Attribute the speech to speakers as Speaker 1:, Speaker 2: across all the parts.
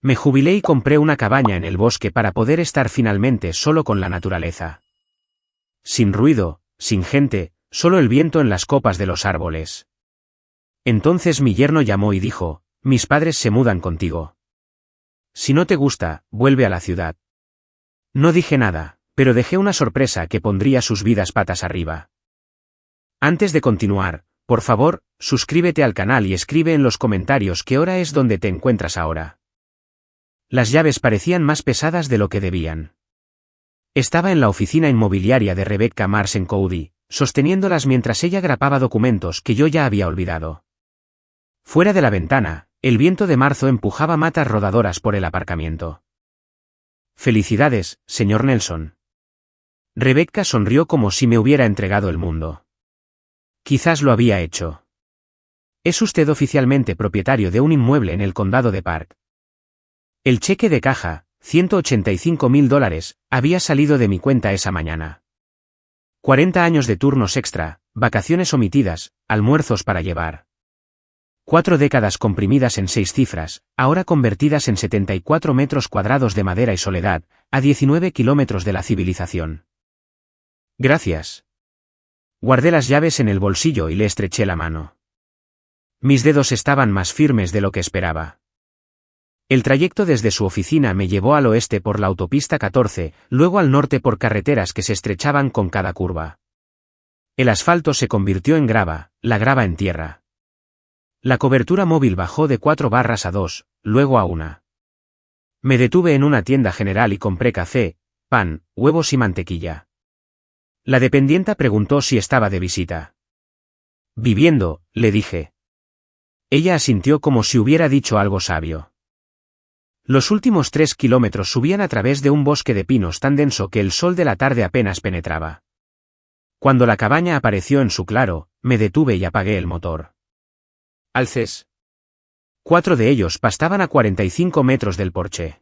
Speaker 1: Me jubilé y compré una cabaña en el bosque para poder estar finalmente solo con la naturaleza. Sin ruido, sin gente, solo el viento en las copas de los árboles. Entonces mi yerno llamó y dijo, mis padres se mudan contigo. Si no te gusta, vuelve a la ciudad. No dije nada, pero dejé una sorpresa que pondría sus vidas patas arriba. Antes de continuar, por favor, suscríbete al canal y escribe en los comentarios qué hora es donde te encuentras ahora. Las llaves parecían más pesadas de lo que debían. Estaba en la oficina inmobiliaria de Rebecca Marsen Cody, sosteniéndolas mientras ella grapaba documentos que yo ya había olvidado. Fuera de la ventana, el viento de marzo empujaba matas rodadoras por el aparcamiento. Felicidades, señor Nelson. Rebecca sonrió como si me hubiera entregado el mundo. Quizás lo había hecho. Es usted oficialmente propietario de un inmueble en el condado de Park. El cheque de caja, $185.000, había salido de mi cuenta esa mañana. 40 años de turnos extra, vacaciones omitidas, almuerzos para llevar. 4 décadas comprimidas en 6 cifras, ahora convertidas en 74 metros cuadrados de madera y soledad, a 19 kilómetros de la civilización. Gracias. Guardé las llaves en el bolsillo y le estreché la mano. Mis dedos estaban más firmes de lo que esperaba. El trayecto desde su oficina me llevó al oeste por la autopista 14, luego al norte por carreteras que se estrechaban con cada curva. El asfalto se convirtió en grava, la grava en tierra. La cobertura móvil bajó de 4 barras a 2, luego a 1. Me detuve en una tienda general y compré café, pan, huevos y mantequilla. La dependienta preguntó si estaba de visita. Viviendo, le dije. Ella asintió como si hubiera dicho algo sabio. Los últimos 3 kilómetros subían a través de un bosque de pinos tan denso que el sol de la tarde apenas penetraba. Cuando la cabaña apareció en su claro, me detuve y apagué el motor. Alces. 4 de ellos pastaban a 45 metros del porche.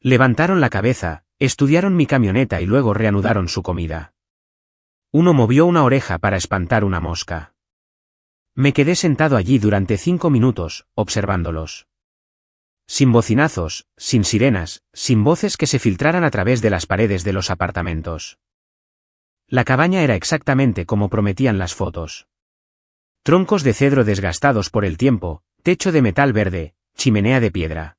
Speaker 1: Levantaron la cabeza, estudiaron mi camioneta y luego reanudaron su comida. Uno movió una oreja para espantar una mosca. Me quedé sentado allí durante 5 minutos, observándolos. Sin bocinazos, sin sirenas, sin voces que se filtraran a través de las paredes de los apartamentos. La cabaña era exactamente como prometían las fotos. Troncos de cedro desgastados por el tiempo, techo de metal verde, chimenea de piedra.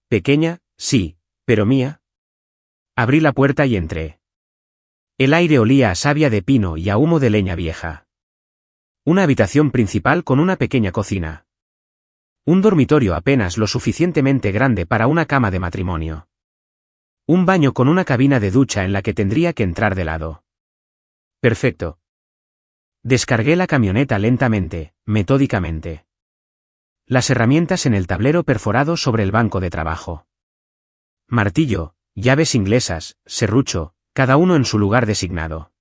Speaker 1: Pequeña, sí, pero mía. Abrí la puerta y entré. El aire olía a savia de pino y a humo de leña vieja. Una habitación principal con una pequeña cocina. Un dormitorio apenas lo suficientemente grande para una cama de matrimonio. Un baño con una cabina de ducha en la que tendría que entrar de lado. Perfecto. Descargué la camioneta lentamente, metódicamente. Las herramientas en el tablero perforado sobre el banco de trabajo. Martillo, llaves inglesas, serrucho, cada uno en su lugar designado.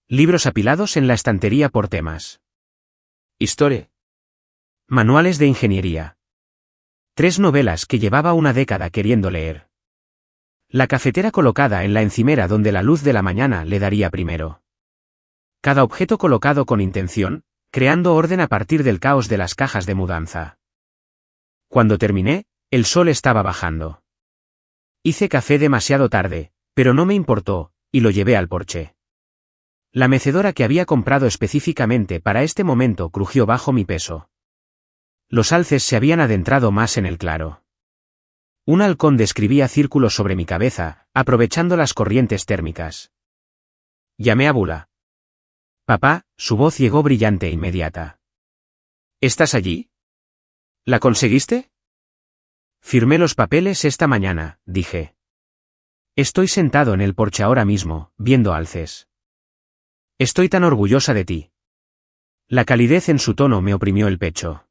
Speaker 1: Libros apilados en la estantería por temas. Historia. Manuales de ingeniería. 3 novelas que llevaba una década queriendo leer. La cafetera colocada en la encimera donde la luz de la mañana le daría primero. Cada objeto colocado con intención, creando orden a partir del caos de las cajas de mudanza. Cuando terminé, el sol estaba bajando. Hice café demasiado tarde, pero no me importó, y lo llevé al porche. La mecedora que había comprado específicamente para este momento crujió bajo mi peso. Los alces se habían adentrado más en el claro. Un halcón describía círculos sobre mi cabeza, aprovechando las corrientes térmicas. Llamé a Bula. Papá, su voz llegó brillante e inmediata. ¿Estás allí? ¿La conseguiste? Firmé los papeles esta mañana, dije. Estoy sentado en el porche ahora mismo, viendo alces. Estoy tan orgullosa de ti. La calidez en su tono me oprimió el pecho.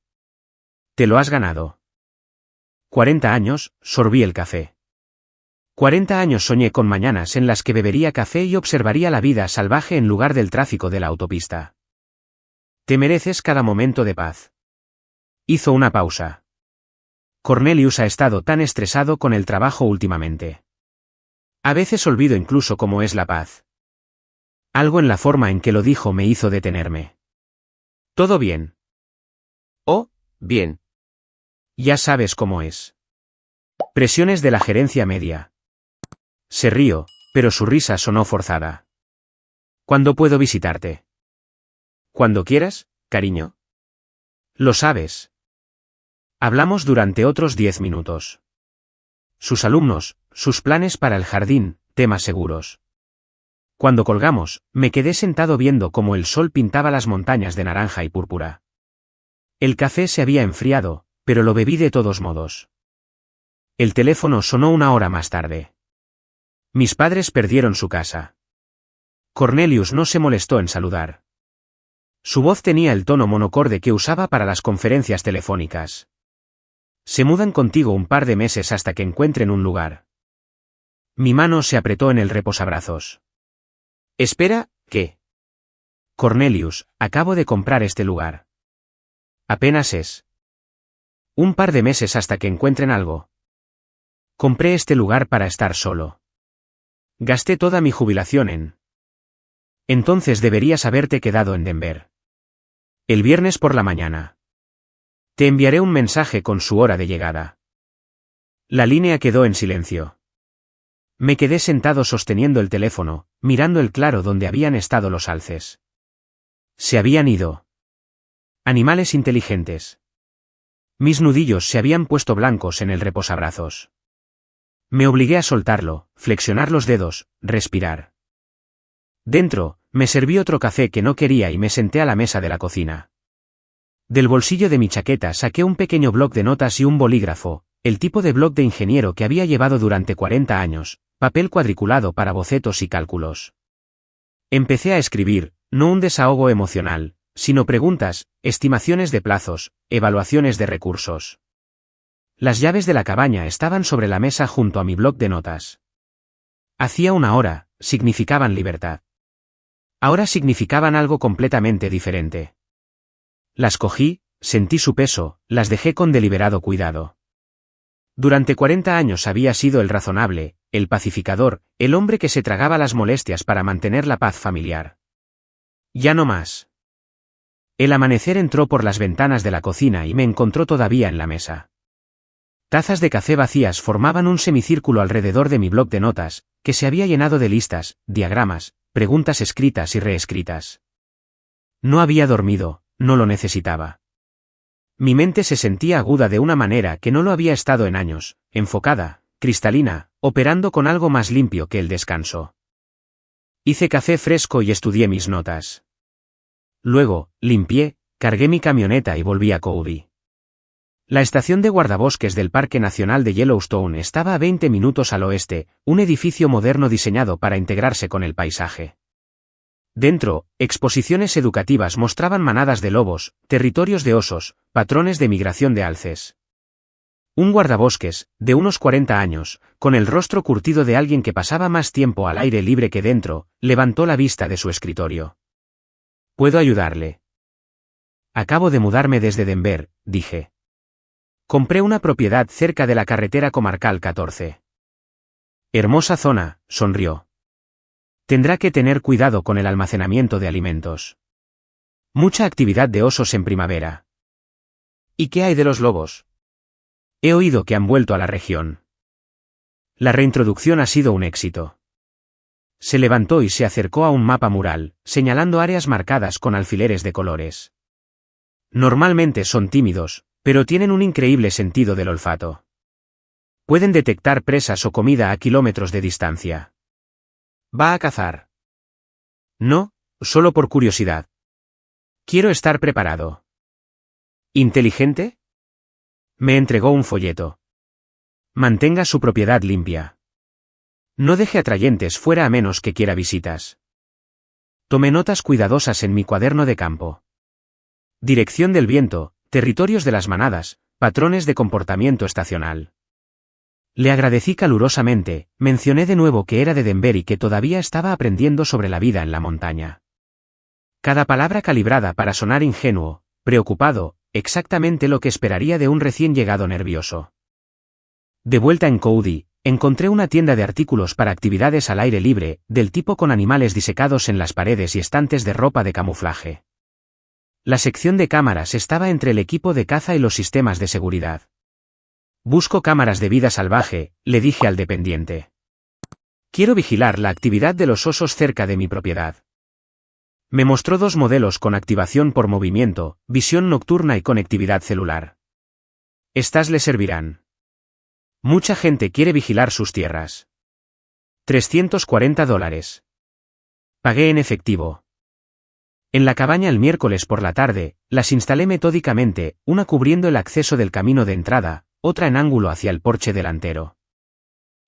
Speaker 1: Te lo has ganado. 40 años, sorbí el café. 40 años soñé con mañanas en las que bebería café y observaría la vida salvaje en lugar del tráfico de la autopista. Te mereces cada momento de paz. Hizo una pausa. Cornelius ha estado tan estresado con el trabajo últimamente. A veces olvido incluso cómo es la paz. Algo en la forma en que lo dijo me hizo detenerme. ¿Todo bien? Oh, bien. Ya sabes cómo es. Presiones de la gerencia media. Se rió, pero su risa sonó forzada. ¿Cuándo puedo visitarte? Cuando quieras, cariño. Lo sabes. Hablamos durante otros 10 minutos. Sus alumnos, sus planes para el jardín, temas seguros. Cuando colgamos, me quedé sentado viendo cómo el sol pintaba las montañas de naranja y púrpura. El café se había enfriado, pero lo bebí de todos modos. El teléfono sonó 1 hora más tarde. Mis padres perdieron su casa. Cornelius no se molestó en saludar. Su voz tenía el tono monocorde que usaba para las conferencias telefónicas. Se mudan contigo un par de meses hasta que encuentren un lugar. Mi mano se apretó en el reposabrazos. Espera, ¿qué? Cornelius, acabo de comprar este lugar. Apenas es. Un par de meses hasta que encuentren algo. Compré este lugar para estar solo. Gasté toda mi jubilación en... Entonces deberías haberte quedado en Denver. El viernes por la mañana. Te enviaré un mensaje con su hora de llegada. La línea quedó en silencio. Me quedé sentado sosteniendo el teléfono, mirando el claro donde habían estado los alces. Se habían ido. Animales inteligentes. Mis nudillos se habían puesto blancos en el reposabrazos. Me obligué a soltarlo, flexionar los dedos, respirar. Dentro, me serví otro café que no quería y me senté a la mesa de la cocina. Del bolsillo de mi chaqueta saqué un pequeño bloc de notas y un bolígrafo, el tipo de bloc de ingeniero que había llevado durante 40 años, papel cuadriculado para bocetos y cálculos. Empecé a escribir, no un desahogo emocional, sino preguntas, estimaciones de plazos, evaluaciones de recursos. Las llaves de la cabaña estaban sobre la mesa junto a mi bloc de notas. Hacía 1 hora, significaban libertad. Ahora significaban algo completamente diferente. Las cogí, sentí su peso, las dejé con deliberado cuidado. Durante 40 años había sido el razonable, el pacificador, el hombre que se tragaba las molestias para mantener la paz familiar. Ya no más. El amanecer entró por las ventanas de la cocina y me encontró todavía en la mesa. Tazas de café vacías formaban un semicírculo alrededor de mi bloc de notas, que se había llenado de listas, diagramas, preguntas escritas y reescritas. No había dormido, no lo necesitaba. Mi mente se sentía aguda de una manera que no lo había estado en años, enfocada, cristalina, operando con algo más limpio que el descanso. Hice café fresco y estudié mis notas. Luego, limpié, cargué mi camioneta y volví a Cody. La estación de guardabosques del Parque Nacional de Yellowstone estaba a 20 minutos al oeste, un edificio moderno diseñado para integrarse con el paisaje. Dentro, exposiciones educativas mostraban manadas de lobos, territorios de osos, patrones de migración de alces. Un guardabosques, de unos 40 años, con el rostro curtido de alguien que pasaba más tiempo al aire libre que dentro, levantó la vista de su escritorio. ¿Puedo ayudarle? Acabo de mudarme desde Denver, dije. Compré una propiedad cerca de la carretera comarcal 14. Hermosa zona, sonrió. Tendrá que tener cuidado con el almacenamiento de alimentos. Mucha actividad de osos en primavera. ¿Y qué hay de los lobos? He oído que han vuelto a la región. La reintroducción ha sido un éxito. Se levantó y se acercó a un mapa mural, señalando áreas marcadas con alfileres de colores. Normalmente son tímidos, pero tienen un increíble sentido del olfato. Pueden detectar presas o comida a kilómetros de distancia. ¿Va a cazar? No, solo por curiosidad. Quiero estar preparado. ¿Inteligente? Me entregó un folleto. Mantenga su propiedad limpia. No deje atrayentes fuera a menos que quiera visitas. Tomé notas cuidadosas en mi cuaderno de campo. Dirección del viento, territorios de las manadas, patrones de comportamiento estacional. Le agradecí calurosamente, mencioné de nuevo que era de Denver y que todavía estaba aprendiendo sobre la vida en la montaña. Cada palabra calibrada para sonar ingenuo, preocupado, exactamente lo que esperaría de un recién llegado nervioso. De vuelta en Cody, encontré una tienda de artículos para actividades al aire libre, del tipo con animales disecados en las paredes y estantes de ropa de camuflaje. La sección de cámaras estaba entre el equipo de caza y los sistemas de seguridad. Busco cámaras de vida salvaje, le dije al dependiente. Quiero vigilar la actividad de los osos cerca de mi propiedad. Me mostró 2 modelos con activación por movimiento, visión nocturna y conectividad celular. Estas le servirán. Mucha gente quiere vigilar sus tierras. $340. Pagué en efectivo. En la cabaña el miércoles por la tarde, las instalé metódicamente, una cubriendo el acceso del camino de entrada, otra en ángulo hacia el porche delantero.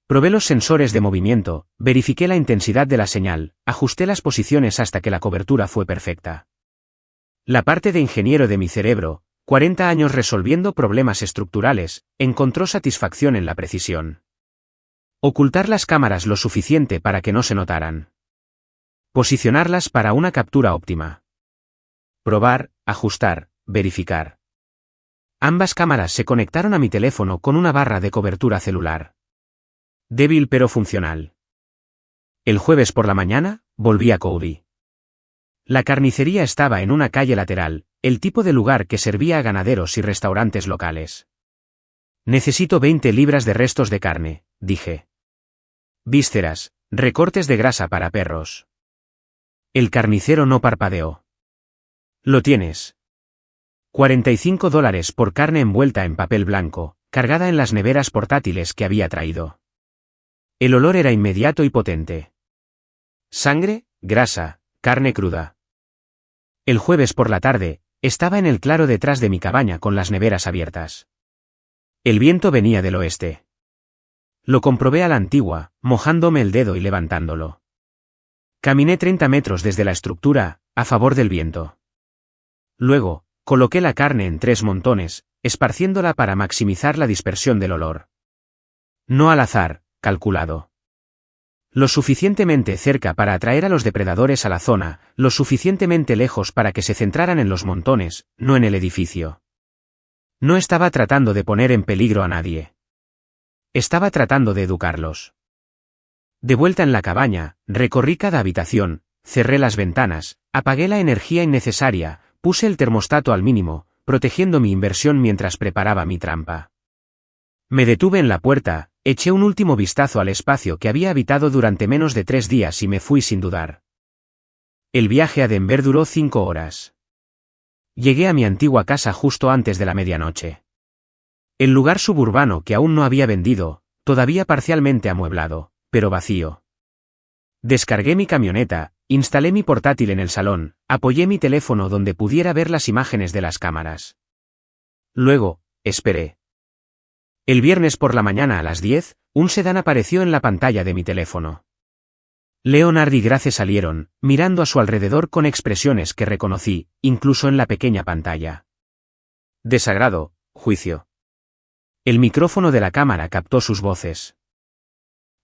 Speaker 1: Probé los sensores de movimiento, verifiqué la intensidad de la señal, ajusté las posiciones hasta que la cobertura fue perfecta. La parte de ingeniero de mi cerebro, 40 años resolviendo problemas estructurales, encontró satisfacción en la precisión. Ocultar las cámaras lo suficiente para que no se notaran. Posicionarlas para una captura óptima. Probar, ajustar, verificar. Ambas cámaras se conectaron a mi teléfono con una barra de cobertura celular. Débil pero funcional. El jueves por la mañana, volví a Cody. La carnicería estaba en una calle lateral, el tipo de lugar que servía a ganaderos y restaurantes locales. Necesito 20 libras de restos de carne, dije. Vísceras, recortes de grasa para perros. El carnicero no parpadeó. Lo tienes. $45 por carne envuelta en papel blanco, cargada en las neveras portátiles que había traído. El olor era inmediato y potente. Sangre, grasa, carne cruda. El jueves por la tarde, estaba en el claro detrás de mi cabaña con las neveras abiertas. El viento venía del oeste. Lo comprobé a la antigua, mojándome el dedo y levantándolo. Caminé 30 metros desde la estructura, a favor del viento. Luego, coloqué la carne en 3 montones, esparciéndola para maximizar la dispersión del olor. No al azar, calculado. Lo suficientemente cerca para atraer a los depredadores a la zona, lo suficientemente lejos para que se centraran en los montones, no en el edificio. No estaba tratando de poner en peligro a nadie. Estaba tratando de educarlos. De vuelta en la cabaña, recorrí cada habitación, cerré las ventanas, apagué la energía innecesaria, puse el termostato al mínimo, protegiendo mi inversión mientras preparaba mi trampa. Me detuve en la puerta, eché un último vistazo al espacio que había habitado durante menos de 3 días y me fui sin dudar. El viaje a Denver duró 5 horas. Llegué a mi antigua casa justo antes de la medianoche. El lugar suburbano que aún no había vendido, todavía parcialmente amueblado, pero vacío. Descargué mi camioneta, instalé mi portátil en el salón, apoyé mi teléfono donde pudiera ver las imágenes de las cámaras. Luego, esperé. El viernes por la mañana a las 10, un sedán apareció en la pantalla de mi teléfono. Leonard y Grace salieron, mirando a su alrededor con expresiones que reconocí, incluso en la pequeña pantalla. Desagrado, juicio. El micrófono de la cámara captó sus voces.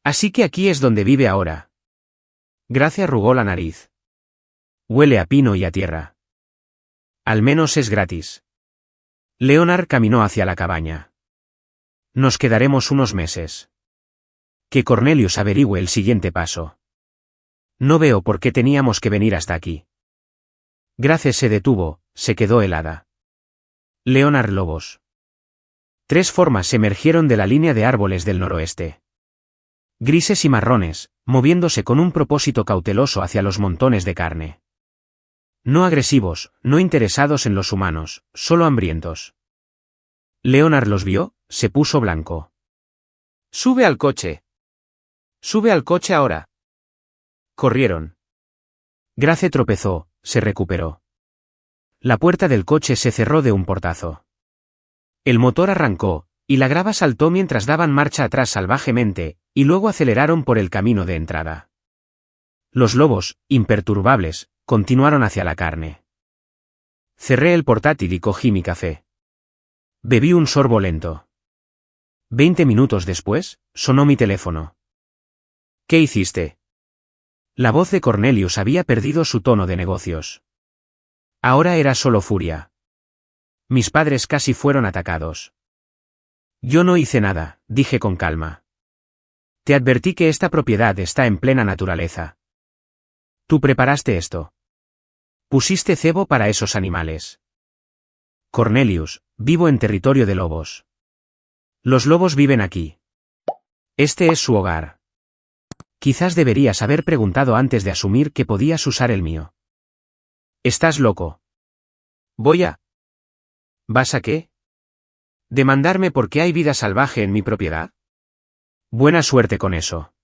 Speaker 1: Así que aquí es donde vive ahora. Grace arrugó la nariz. Huele a pino y a tierra. Al menos es gratis. Leonard caminó hacia la cabaña. Nos quedaremos unos meses. Que Cornelius averigüe el siguiente paso. No veo por qué teníamos que venir hasta aquí. Grace se detuvo, se quedó helada. Leonard Lobos. 3 formas emergieron de la línea de árboles del noroeste. Grises y marrones, moviéndose con un propósito cauteloso hacia los montones de carne. No agresivos, no interesados en los humanos, solo hambrientos. Leonard los vio, se puso blanco. ¡Sube al coche! ¡Sube al coche ahora! Corrieron. Grace tropezó, se recuperó. La puerta del coche se cerró de un portazo. El motor arrancó, y la grava saltó mientras daban marcha atrás salvajemente, y luego aceleraron por el camino de entrada. Los lobos, imperturbables, continuaron hacia la carne. Cerré el portátil y cogí mi café. Bebí un sorbo lento. 20 minutos después, sonó mi teléfono. ¿Qué hiciste? La voz de Cornelius había perdido su tono de negocios. Ahora era solo furia. Mis padres casi fueron atacados. Yo no hice nada, dije con calma. Te advertí que esta propiedad está en plena naturaleza. Tú preparaste esto. Pusiste cebo para esos animales. Cornelius, vivo en territorio de lobos. Los lobos viven aquí. Este es su hogar. Quizás deberías haber preguntado antes de asumir que podías usar el mío. Estás loco. ¿Vas a qué? ¿Demandarme porque hay vida salvaje en mi propiedad? Buena suerte con eso.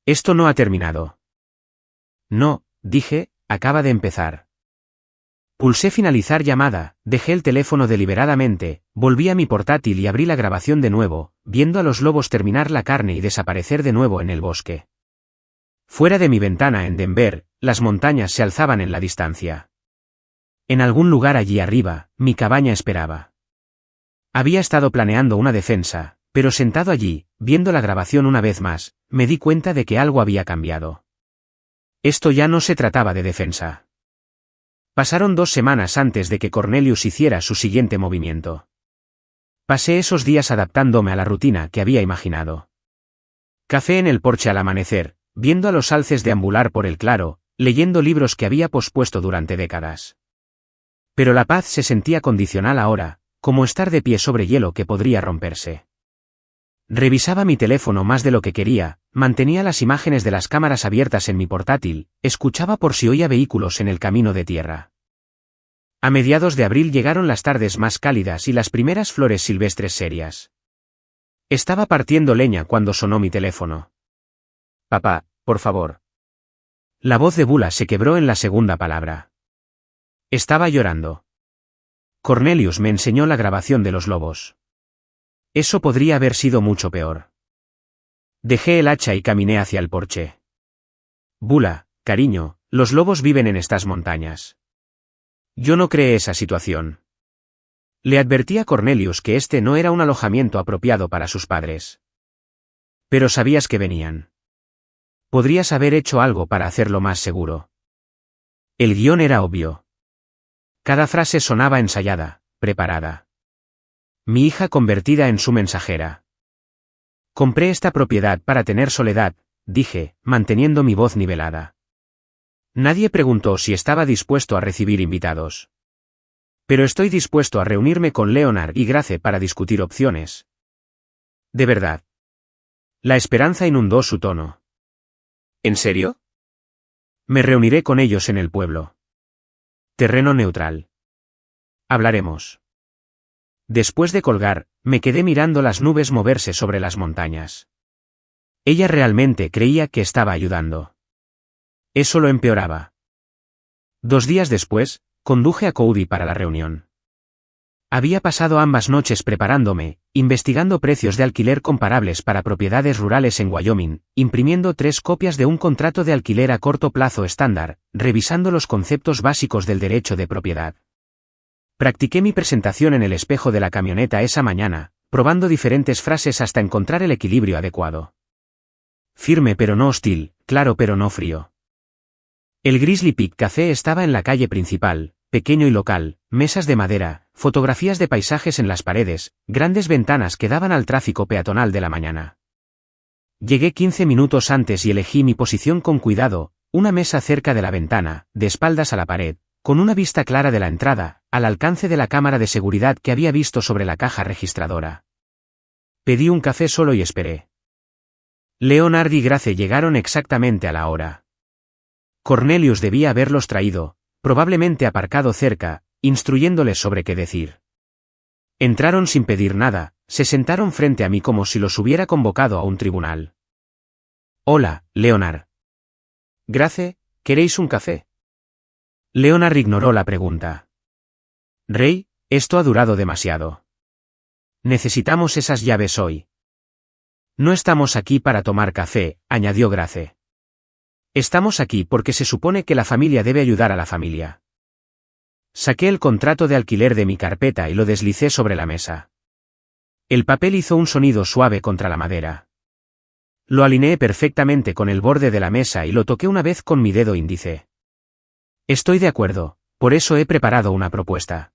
Speaker 1: Esto no ha terminado. No, dije, acaba de empezar. Pulsé finalizar llamada, dejé el teléfono deliberadamente, volví a mi portátil y abrí la grabación de nuevo, viendo a los lobos terminar la carne y desaparecer de nuevo en el bosque. Fuera de mi ventana en Denver, las montañas se alzaban en la distancia. En algún lugar allí arriba, mi cabaña esperaba. Había estado planeando una defensa, pero sentado allí, viendo la grabación una vez más, me di cuenta de que algo había cambiado. Esto ya no se trataba de defensa. Pasaron 2 semanas antes de que Cornelius hiciera su siguiente movimiento. Pasé esos días adaptándome a la rutina que había imaginado. Café en el porche al amanecer, viendo a los alces deambular por el claro, leyendo libros que había pospuesto durante décadas. Pero la paz se sentía condicional ahora, como estar de pie sobre hielo que podría romperse. Revisaba mi teléfono más de lo que quería, mantenía las imágenes de las cámaras abiertas en mi portátil, escuchaba por si oía vehículos en el camino de tierra. A mediados de abril llegaron las tardes más cálidas y las primeras flores silvestres serias. Estaba partiendo leña cuando sonó mi teléfono. Papá, por favor. La voz de Bula se quebró en la segunda palabra. Estaba llorando. Cornelius me enseñó la grabación de los lobos. Eso podría haber sido mucho peor. Dejé el hacha y caminé hacia el porche. Bula, cariño, los lobos viven en estas montañas. Yo no creé esa situación. Le advertí a Cornelius que este no era un alojamiento apropiado para sus padres. Pero sabías que venían. Podrías haber hecho algo para hacerlo más seguro. El guión era obvio. Cada frase sonaba ensayada, preparada. Mi hija convertida en su mensajera. Compré esta propiedad para tener soledad, dije, manteniendo mi voz nivelada. Nadie preguntó si estaba dispuesto a recibir invitados. Pero estoy dispuesto a reunirme con Leonard y Grace para discutir opciones. ¿De verdad? La esperanza inundó su tono. ¿En serio? Me reuniré con ellos en el pueblo. Terreno neutral. Hablaremos. Después de colgar, me quedé mirando las nubes moverse sobre las montañas. Ella realmente creía que estaba ayudando. Eso lo empeoraba. 2 días después, conduje a Cody para la reunión. Había pasado ambas noches preparándome, investigando precios de alquiler comparables para propiedades rurales en Wyoming, imprimiendo 3 copias de un contrato de alquiler a corto plazo estándar, revisando los conceptos básicos del derecho de propiedad. Practiqué mi presentación en el espejo de la camioneta esa mañana, probando diferentes frases hasta encontrar el equilibrio adecuado. Firme pero no hostil, claro pero no frío. El Grizzly Peak Café estaba en la calle principal, pequeño y local, mesas de madera, fotografías de paisajes en las paredes, grandes ventanas que daban al tráfico peatonal de la mañana. Llegué 15 minutos antes y elegí mi posición con cuidado, una mesa cerca de la ventana, de espaldas a la pared, con una vista clara de la entrada, al alcance de la cámara de seguridad que había visto sobre la caja registradora. Pedí un café solo y esperé. Leonard y Grace llegaron exactamente a la hora. Cornelius debía haberlos traído, probablemente aparcado cerca, instruyéndoles sobre qué decir. Entraron sin pedir nada, se sentaron frente a mí como si los hubiera convocado a un tribunal. Hola, Leonard. Grace, ¿queréis un café? Leonard ignoró la pregunta. Rey, esto ha durado demasiado. Necesitamos esas llaves hoy. No estamos aquí para tomar café, añadió Grace. Estamos aquí porque se supone que la familia debe ayudar a la familia. Saqué el contrato de alquiler de mi carpeta y lo deslicé sobre la mesa. El papel hizo un sonido suave contra la madera. Lo alineé perfectamente con el borde de la mesa y lo toqué una vez con mi dedo índice. Estoy de acuerdo, por eso he preparado una propuesta.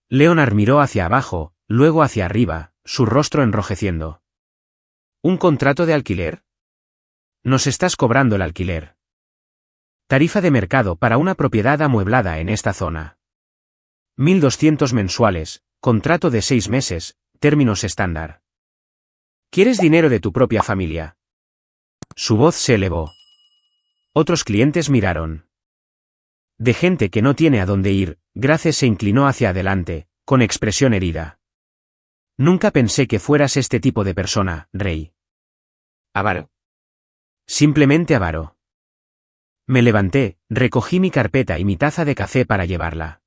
Speaker 1: Leonard miró hacia abajo, luego hacia arriba, su rostro enrojeciendo. ¿Un contrato de alquiler? Nos estás cobrando el alquiler. Tarifa de mercado para una propiedad amueblada en esta zona. 1.200 mensuales, contrato de 6 meses, términos estándar. ¿Quieres dinero de tu propia familia? Su voz se elevó. Otros clientes miraron. De gente que no tiene a dónde ir, Grace se inclinó hacia adelante, con expresión herida. Nunca pensé que fueras este tipo de persona, Rey. Avaro. Simplemente avaro. Me levanté, recogí mi carpeta y mi taza de café para llevarla.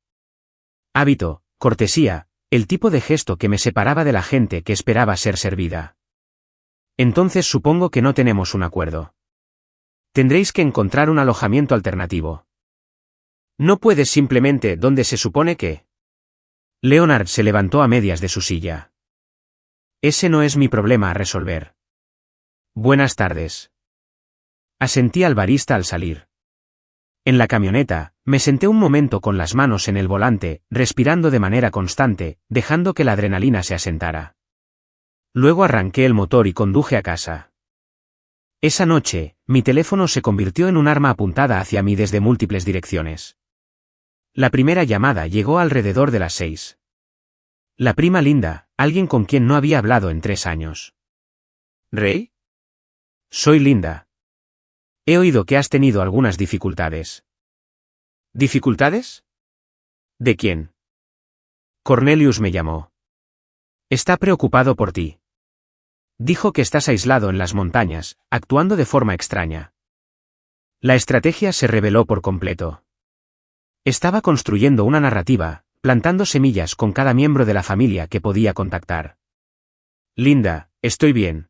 Speaker 1: Hábito, cortesía, el tipo de gesto que me separaba de la gente que esperaba ser servida. Entonces supongo que no tenemos un acuerdo. Tendréis que encontrar un alojamiento alternativo. No puedes simplemente donde se supone que... Leonard se levantó a medias de su silla. Ese no es mi problema a resolver. Buenas tardes. Asentí al barista al salir. En la camioneta, me senté un momento con las manos en el volante, respirando de manera constante, dejando que la adrenalina se asentara. Luego arranqué el motor y conduje a casa. Esa noche, mi teléfono se convirtió en un arma apuntada hacia mí desde múltiples direcciones. La primera llamada llegó alrededor de las 6. La prima Linda, alguien con quien no había hablado en 3 años. ¿Rey? Soy Linda. He oído que has tenido algunas dificultades. ¿Dificultades? ¿De quién? Cornelius me llamó. Está preocupado por ti. Dijo que estás aislado en las montañas, actuando de forma extraña. La estrategia se reveló por completo. Estaba construyendo una narrativa, plantando semillas con cada miembro de la familia que podía contactar. Linda, estoy bien.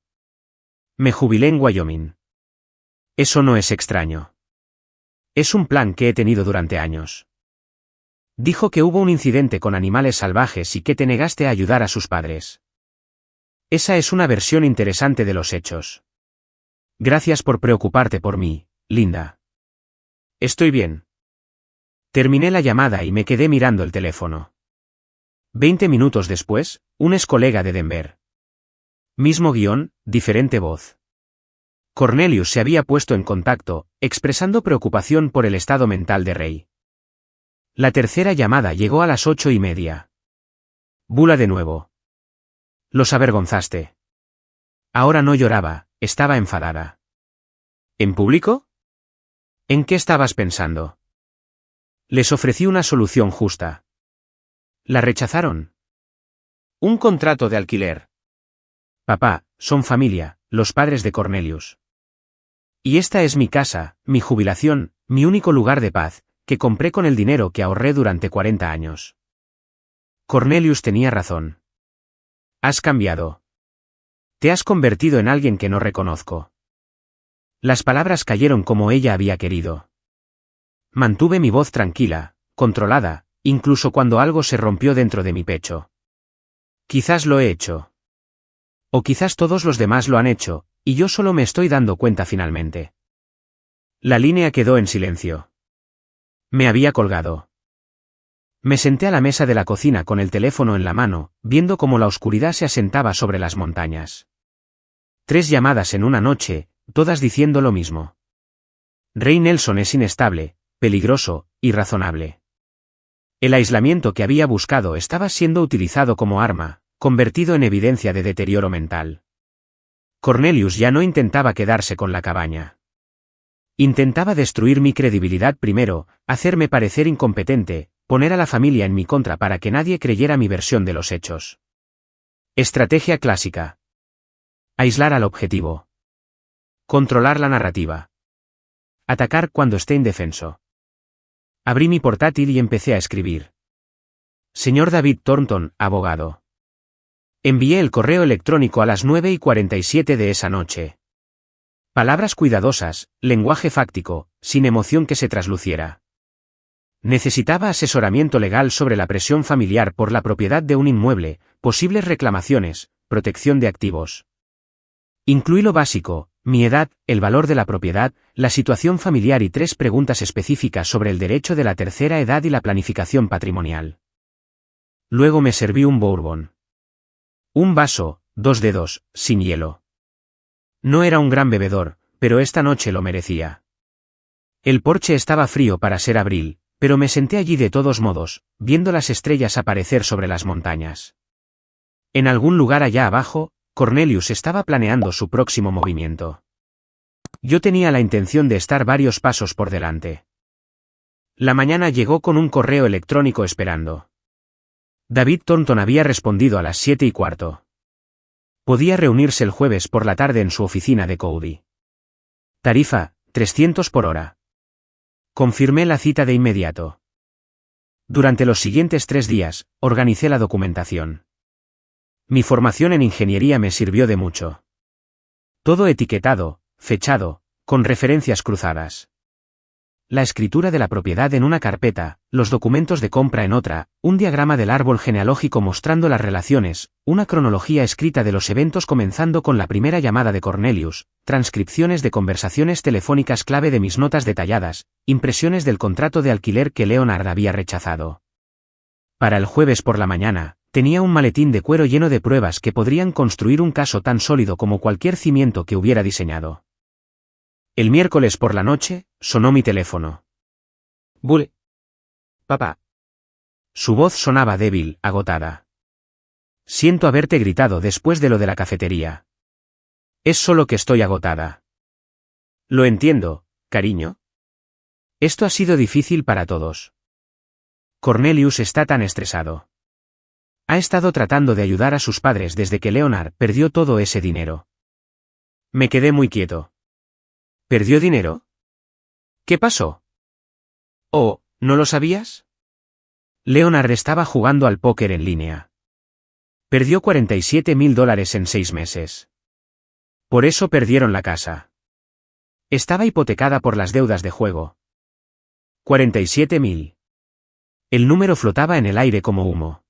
Speaker 1: Me jubilé en Wyoming. Eso no es extraño. Es un plan que he tenido durante años. Dijo que hubo un incidente con animales salvajes y que te negaste a ayudar a sus padres. Esa es una versión interesante de los hechos. Gracias por preocuparte por mí, Linda. Estoy bien. Terminé la llamada y me quedé mirando el teléfono. 20 minutos después, un ex colega de Denver. Mismo guión, diferente voz. Cornelius se había puesto en contacto, expresando preocupación por el estado mental de Rey. La tercera llamada llegó a las 8:30. Bula de nuevo. Los avergonzaste. Ahora no lloraba, estaba enfadada. ¿En público? ¿En qué estabas pensando? Les ofrecí una solución justa. ¿La rechazaron? Un contrato de alquiler. Papá, son familia, los padres de Cornelius. Y esta es mi casa, mi jubilación, mi único lugar de paz, que compré con el dinero que ahorré durante 40 años. Cornelius tenía razón. Has cambiado. Te has convertido en alguien que no reconozco. Las palabras cayeron como ella había querido. Mantuve mi voz tranquila, controlada, incluso cuando algo se rompió dentro de mi pecho. Quizás lo he hecho. O quizás todos los demás lo han hecho, y yo solo me estoy dando cuenta finalmente. La línea quedó en silencio. Me había colgado. Me senté a la mesa de la cocina con el teléfono en la mano, viendo cómo la oscuridad se asentaba sobre las montañas. 3 llamadas en una noche, todas diciendo lo mismo. Rey Nelson es inestable, peligroso, irrazonable. El aislamiento que había buscado estaba siendo utilizado como arma, convertido en evidencia de deterioro mental. Cornelius ya no intentaba quedarse con la cabaña. Intentaba destruir mi credibilidad primero, hacerme parecer incompetente, poner a la familia en mi contra para que nadie creyera mi versión de los hechos. Estrategia clásica. Aislar al objetivo. Controlar la narrativa. Atacar cuando esté indefenso. Abrí mi portátil y empecé a escribir. Señor David Thornton, abogado. Envié el correo electrónico a las 9:47 de esa noche. Palabras cuidadosas, lenguaje fáctico, sin emoción que se trasluciera. Necesitaba asesoramiento legal sobre la presión familiar por la propiedad de un inmueble, posibles reclamaciones, protección de activos. Incluí lo básico, mi edad, el valor de la propiedad, la situación familiar y 3 preguntas específicas sobre el derecho de la tercera edad y la planificación patrimonial. Luego me serví un bourbon. Un vaso, 2 dedos, sin hielo. No era un gran bebedor, pero esta noche lo merecía. El porche estaba frío para ser abril, pero me senté allí de todos modos, viendo las estrellas aparecer sobre las montañas. En algún lugar allá abajo, Cornelius estaba planeando su próximo movimiento. Yo tenía la intención de estar varios pasos por delante. La mañana llegó con un correo electrónico esperando. David Thornton había respondido a las 7:15. Podía reunirse el jueves por la tarde en su oficina de Cody. Tarifa, 300 por hora. Confirmé la cita de inmediato. Durante los siguientes 3 días, organicé la documentación. Mi formación en ingeniería me sirvió de mucho. Todo etiquetado, fechado, con referencias cruzadas. La escritura de la propiedad en una carpeta, los documentos de compra en otra, un diagrama del árbol genealógico mostrando las relaciones, una cronología escrita de los eventos comenzando con la primera llamada de Cornelius, transcripciones de conversaciones telefónicas clave de mis notas detalladas, impresiones del contrato de alquiler que Leonard había rechazado. Para el jueves por la mañana, tenía un maletín de cuero lleno de pruebas que podrían construir un caso tan sólido como cualquier cimiento que hubiera diseñado. El miércoles por la noche, sonó mi teléfono. Bull. Papá. Su voz sonaba débil, agotada. Siento haberte gritado después de lo de la cafetería. Es solo que estoy agotada. Lo entiendo, cariño. Esto ha sido difícil para todos. Cornelius está tan estresado. Ha estado tratando de ayudar a sus padres desde que Leonard perdió todo ese dinero. Me quedé muy quieto. ¿Perdió dinero? ¿Qué pasó? Oh, ¿no lo sabías? Leonard estaba jugando al póker en línea. Perdió $47,000 en 6 meses. Por eso perdieron la casa. Estaba hipotecada por las deudas de juego. 47,000. El número flotaba en el aire como humo.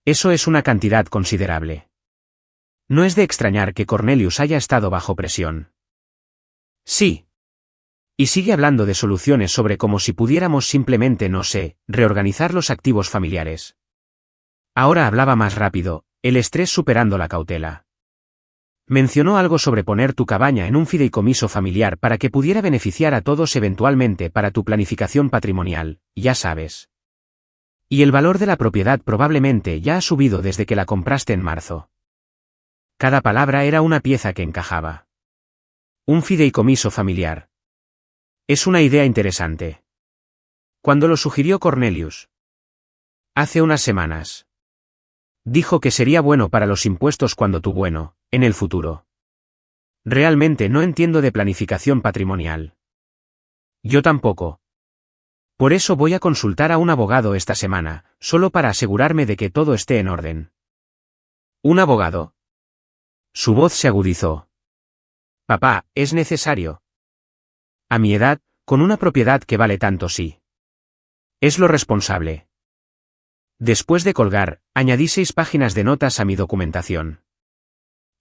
Speaker 1: Eso es una cantidad considerable. No es de extrañar que Cornelius haya estado bajo presión. Sí. Y sigue hablando de soluciones sobre como si pudiéramos simplemente, no sé, reorganizar los activos familiares. Ahora hablaba más rápido, el estrés superando la cautela. Mencionó algo sobre poner tu cabaña en un fideicomiso familiar para que pudiera beneficiar a todos eventualmente para tu planificación patrimonial, ya sabes. Y el valor de la propiedad probablemente ya ha subido desde que la compraste en marzo. Cada palabra era una pieza que encajaba. Un fideicomiso familiar. Es una idea interesante. ¿Cuándo lo sugirió Cornelius? Hace unas semanas. Dijo que sería bueno para los impuestos cuando en el futuro. Realmente no entiendo de planificación patrimonial. Yo tampoco. Por eso voy a consultar a un abogado esta semana, solo para asegurarme de que todo esté en orden. ¿Un abogado? Su voz se agudizó. Papá, ¿es necesario? A mi edad, con una propiedad que vale tanto sí. Es lo responsable. Después de colgar, añadí 6 páginas de notas a mi documentación.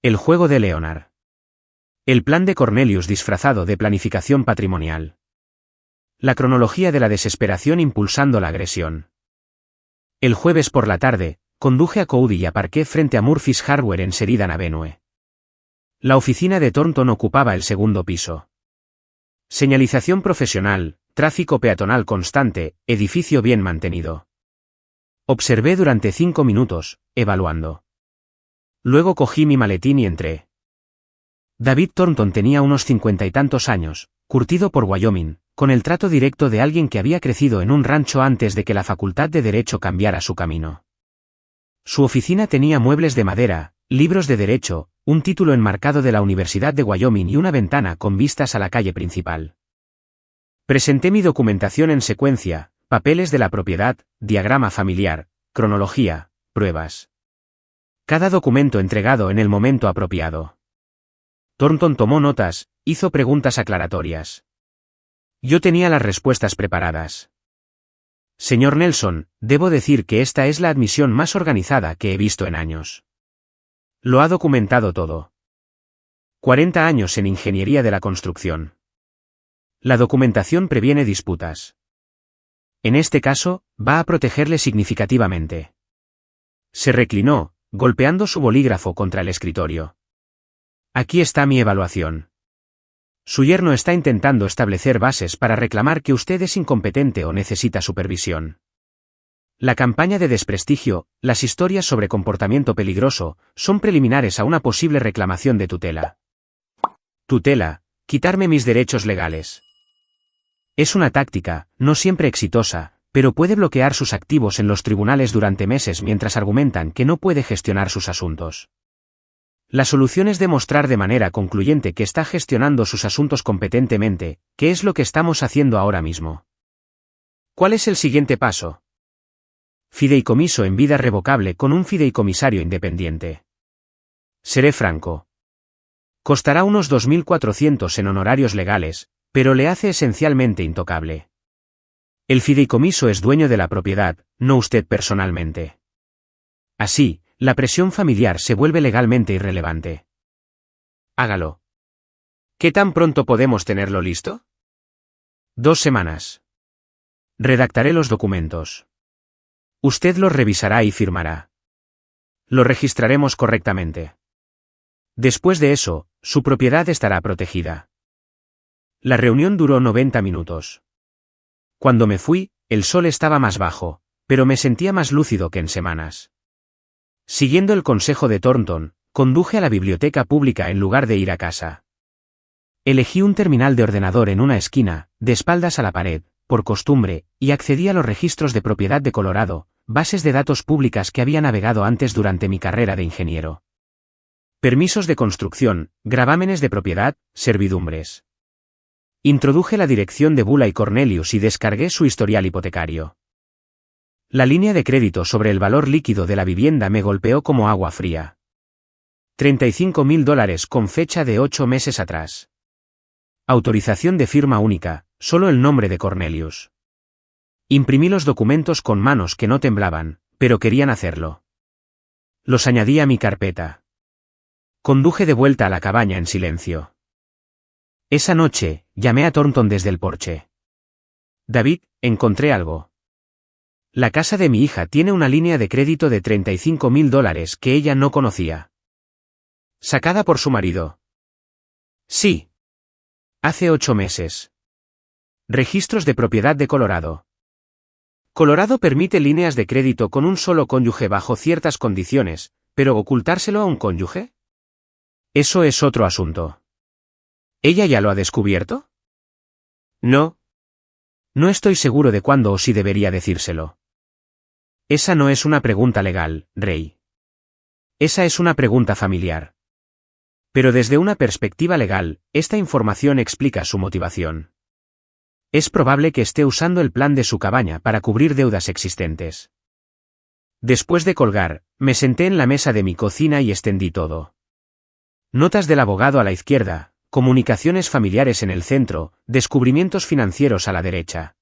Speaker 1: El juego de Leonard. El plan de Cornelius disfrazado de planificación patrimonial. La cronología de la desesperación impulsando la agresión. El jueves por la tarde, conduje a Cody y aparqué frente a Murphy's Hardware en Sheridan Avenue. La oficina de Thornton ocupaba el segundo piso. Señalización profesional, tráfico peatonal constante, edificio bien mantenido. Observé durante 5 minutos, evaluando. Luego cogí mi maletín y entré. David Thornton tenía unos 50 y tantos años, curtido por Wyoming, con el trato directo de alguien que había crecido en un rancho antes de que la Facultad de Derecho cambiara su camino. Su oficina tenía muebles de madera, libros de derecho, un título enmarcado de la Universidad de Wyoming y una ventana con vistas a la calle principal. Presenté mi documentación en secuencia, papeles de la propiedad, diagrama familiar, cronología, pruebas. Cada documento entregado en el momento apropiado. Thornton tomó notas, hizo preguntas aclaratorias. Yo tenía las respuestas preparadas. Señor Nelson, debo decir que esta es la admisión más organizada que he visto en años. Lo ha documentado todo. 40 años en ingeniería de la construcción. La documentación previene disputas. En este caso, va a protegerle significativamente. Se reclinó, golpeando su bolígrafo contra el escritorio. Aquí está mi evaluación. Su yerno está intentando establecer bases para reclamar que usted es incompetente o necesita supervisión. La campaña de desprestigio, las historias sobre comportamiento peligroso, son preliminares a una posible reclamación de tutela. Tutela, quitarme mis derechos legales. Es una táctica, no siempre exitosa, pero puede bloquear sus activos en los tribunales durante meses mientras argumentan que no puede gestionar sus asuntos. La solución es demostrar de manera concluyente que está gestionando sus asuntos competentemente, que es lo que estamos haciendo ahora mismo. ¿Cuál es el siguiente paso? Fideicomiso en vida revocable con un fideicomisario independiente. Seré franco. Costará unos 2.400 en honorarios legales, pero le hace esencialmente intocable. El fideicomiso es dueño de la propiedad, no usted personalmente. Así, la presión familiar se vuelve legalmente irrelevante. Hágalo. ¿Qué tan pronto podemos tenerlo listo? 2 semanas. Redactaré los documentos. Usted los revisará y firmará. Lo registraremos correctamente. Después de eso, su propiedad estará protegida. La reunión duró 90 minutos. Cuando me fui, el sol estaba más bajo, pero me sentía más lúcido que en semanas. Siguiendo el consejo de Thornton, conduje a la biblioteca pública en lugar de ir a casa. Elegí un terminal de ordenador en una esquina, de espaldas a la pared, por costumbre, y accedí a los registros de propiedad de Colorado, bases de datos públicas que había navegado antes durante mi carrera de ingeniero. Permisos de construcción, gravámenes de propiedad, servidumbres. Introduje la dirección de Bula y Cornelius y descargué su historial hipotecario. La línea de crédito sobre el valor líquido de la vivienda me golpeó como agua fría. $35.000 con fecha de 8 meses atrás. Autorización de firma única, solo el nombre de Cornelius. Imprimí los documentos con manos que no temblaban, pero querían hacerlo. Los añadí a mi carpeta. Conduje de vuelta a la cabaña en silencio. Esa noche, llamé a Thornton desde el porche. David, encontré algo. La casa de mi hija tiene una línea de crédito de $35.000 que ella no conocía. ¿Sacada por su marido? Sí. Hace 8 meses. Registros de propiedad de Colorado. Colorado permite líneas de crédito con un solo cónyuge bajo ciertas condiciones, pero ¿ocultárselo a un cónyuge? Eso es otro asunto. ¿Ella ya lo ha descubierto? No. No estoy seguro de cuándo o si debería decírselo. Esa no es una pregunta legal, Ray. Esa es una pregunta familiar. Pero desde una perspectiva legal, esta información explica su motivación. Es probable que esté usando el plan de su cabaña para cubrir deudas existentes. Después de colgar, me senté en la mesa de mi cocina y extendí todo. Notas del abogado a la izquierda, comunicaciones familiares en el centro, descubrimientos financieros a la derecha.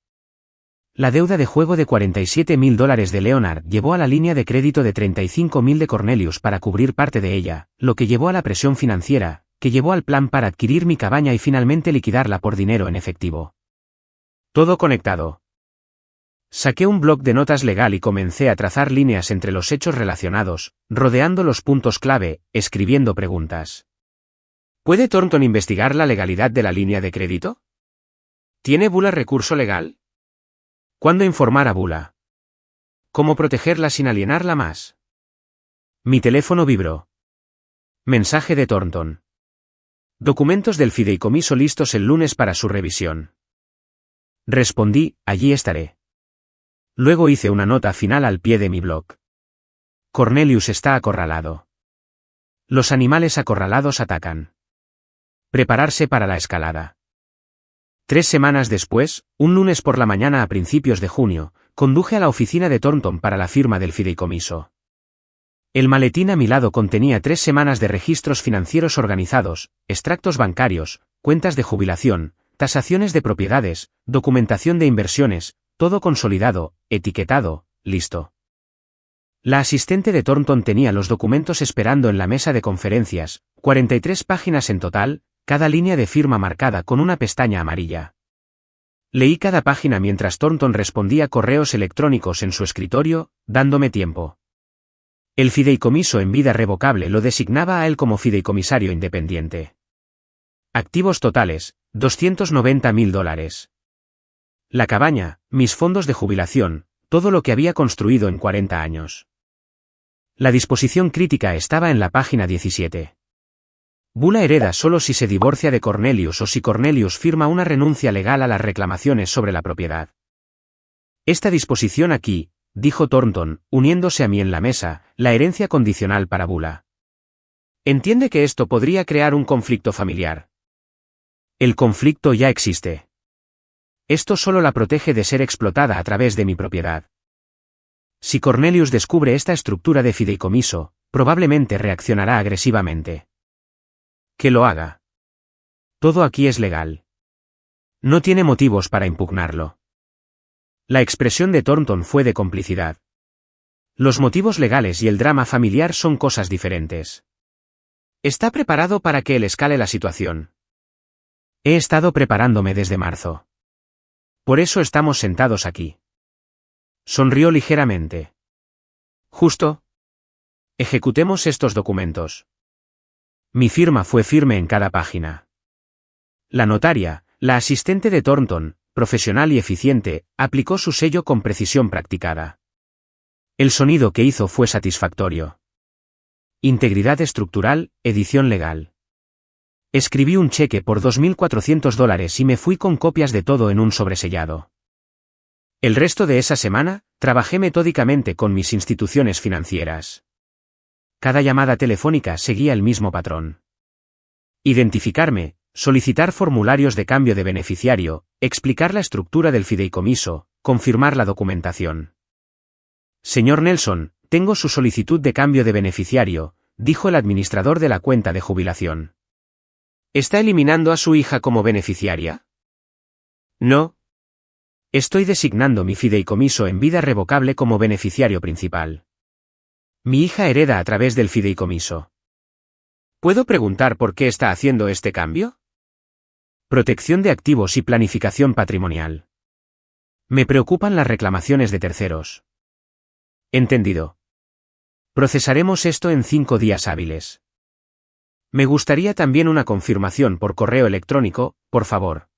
Speaker 1: La deuda de juego de $47.000 de Leonard llevó a la línea de crédito de $35.000 de Cornelius para cubrir parte de ella, lo que llevó a la presión financiera, que llevó al plan para adquirir mi cabaña y finalmente liquidarla por dinero en efectivo. Todo conectado. Saqué un bloc de notas legal y comencé a trazar líneas entre los hechos relacionados, rodeando los puntos clave, escribiendo preguntas. ¿Puede Thornton investigar la legalidad de la línea de crédito? ¿Tiene Bula recurso legal? ¿Cuándo informar a Bula? ¿Cómo protegerla sin alienarla más? Mi teléfono vibró. Mensaje de Thornton. Documentos del fideicomiso listos el lunes para su revisión. Respondí, allí estaré. Luego hice una nota final al pie de mi blog. Cornelius está acorralado. Los animales acorralados atacan. Prepararse para la escalada. 3 semanas después, un lunes por la mañana a principios de junio, conduje a la oficina de Thornton para la firma del fideicomiso. El maletín a mi lado contenía 3 semanas de registros financieros organizados, extractos bancarios, cuentas de jubilación, tasaciones de propiedades, documentación de inversiones, todo consolidado, etiquetado, listo. La asistente de Thornton tenía los documentos esperando en la mesa de conferencias, 43 páginas en total, cada línea de firma marcada con una pestaña amarilla. Leí cada página mientras Thornton respondía correos electrónicos en su escritorio, dándome tiempo. El fideicomiso en vida revocable lo designaba a él como fideicomisario independiente. Activos totales, $290.000. La cabaña, mis fondos de jubilación, todo lo que había construido en 40 años. La disposición crítica estaba en la página 17. Bula hereda solo si se divorcia de Cornelius o si Cornelius firma una renuncia legal a las reclamaciones sobre la propiedad. Esta disposición aquí, dijo Thornton, uniéndose a mí en la mesa, la herencia condicional para Bula. Entiende que esto podría crear un conflicto familiar. El conflicto ya existe. Esto solo la protege de ser explotada a través de mi propiedad. Si Cornelius descubre esta estructura de fideicomiso, probablemente reaccionará agresivamente. Que lo haga. Todo aquí es legal. No tiene motivos para impugnarlo. La expresión de Thornton fue de complicidad. Los motivos legales y el drama familiar son cosas diferentes. ¿Está preparado para que él escale la situación? He estado preparándome desde marzo. Por eso estamos sentados aquí. Sonrió ligeramente. Justo. Ejecutemos estos documentos. Mi firma fue firme en cada página. La notaria, la asistente de Thornton, profesional y eficiente, aplicó su sello con precisión practicada. El sonido que hizo fue satisfactorio. Integridad estructural, edición legal. Escribí un cheque por $2.400 y me fui con copias de todo en un sobresellado. El resto de esa semana, trabajé metódicamente con mis instituciones financieras. Cada llamada telefónica seguía el mismo patrón. Identificarme, solicitar formularios de cambio de beneficiario, explicar la estructura del fideicomiso, confirmar la documentación. Señor Nelson, tengo su solicitud de cambio de beneficiario, dijo el administrador de la cuenta de jubilación. ¿Está eliminando a su hija como beneficiaria? No. Estoy designando mi fideicomiso en vida revocable como beneficiario principal. Mi hija hereda a través del fideicomiso. ¿Puedo preguntar por qué está haciendo este cambio? Protección de activos y planificación patrimonial. Me preocupan las reclamaciones de terceros. Entendido. Procesaremos esto en 5 días hábiles. Me gustaría también una confirmación por correo electrónico, por favor.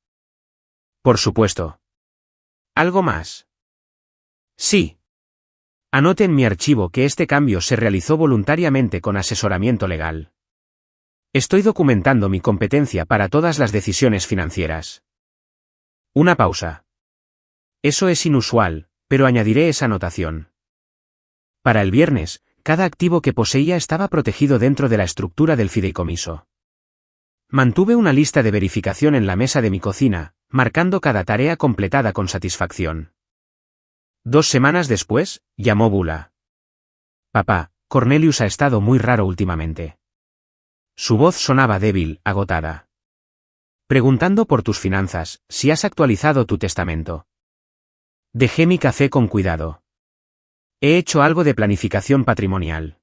Speaker 1: Por supuesto. ¿Algo más? Sí. Anote en mi archivo que este cambio se realizó voluntariamente con asesoramiento legal. Estoy documentando mi competencia para todas las decisiones financieras. Una pausa. Eso es inusual, pero añadiré esa anotación. Para el viernes, cada activo que poseía estaba protegido dentro de la estructura del fideicomiso. Mantuve una lista de verificación en la mesa de mi cocina, marcando cada tarea completada con satisfacción. 2 semanas después, llamó Bula. Papá, Cornelius ha estado muy raro últimamente. Su voz sonaba débil, agotada. Preguntando por tus finanzas, si has actualizado tu testamento. Dejé mi café con cuidado. He hecho algo de planificación patrimonial.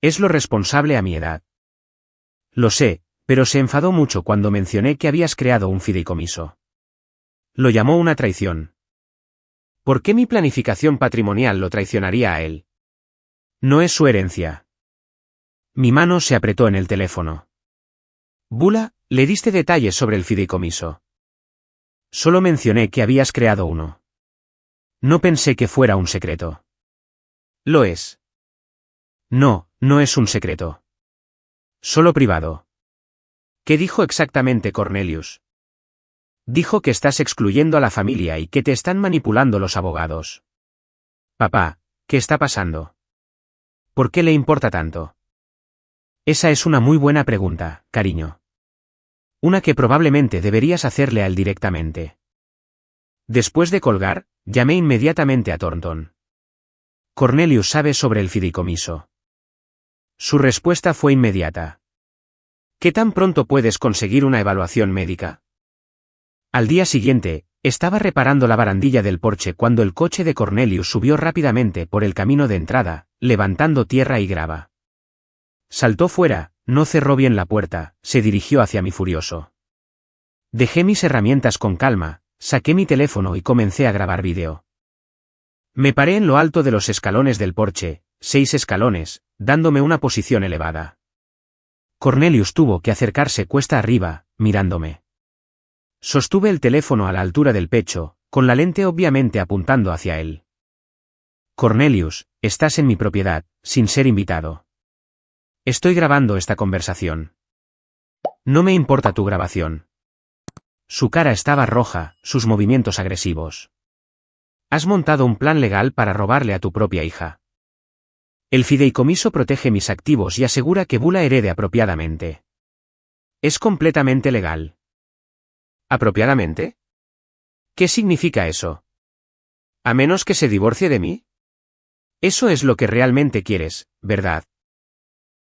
Speaker 1: Es lo responsable a mi edad. Lo sé, pero se enfadó mucho cuando mencioné que habías creado un fideicomiso. Lo llamó una traición. ¿Por qué mi planificación patrimonial lo traicionaría a él? No es su herencia. Mi mano se apretó en el teléfono. Bula, le diste detalles sobre el fideicomiso. Solo mencioné que habías creado uno. No pensé que fuera un secreto. ¿Lo es? No, no es un secreto. Solo privado. ¿Qué dijo exactamente Cornelius? Dijo que estás excluyendo a la familia y que te están manipulando los abogados. Papá, ¿qué está pasando? ¿Por qué le importa tanto? Esa es una muy buena pregunta, cariño. Una que probablemente deberías hacerle a él directamente. Después de colgar, llamé inmediatamente a Thornton. Cornelius sabe sobre el fideicomiso. Su respuesta fue inmediata. ¿Qué tan pronto puedes conseguir una evaluación médica? Al día siguiente, estaba reparando la barandilla del porche cuando el coche de Cornelius subió rápidamente por el camino de entrada, levantando tierra y grava. Saltó fuera, no cerró bien la puerta, se dirigió hacia mí furioso. Dejé mis herramientas con calma, saqué mi teléfono y comencé a grabar vídeo. Me paré en lo alto de los escalones del porche, 6 escalones, dándome una posición elevada. Cornelius tuvo que acercarse cuesta arriba, mirándome. Sostuve el teléfono a la altura del pecho, con la lente obviamente apuntando hacia él. Cornelius, estás en mi propiedad, sin ser invitado. Estoy grabando esta conversación. No me importa tu grabación. Su cara estaba roja, sus movimientos agresivos. Has montado un plan legal para robarle a tu propia hija. El fideicomiso protege mis activos y asegura que Bula herede apropiadamente. Es completamente legal. ¿Apropiadamente? ¿Qué significa eso? ¿A menos que se divorcie de mí? Eso es lo que realmente quieres, ¿verdad?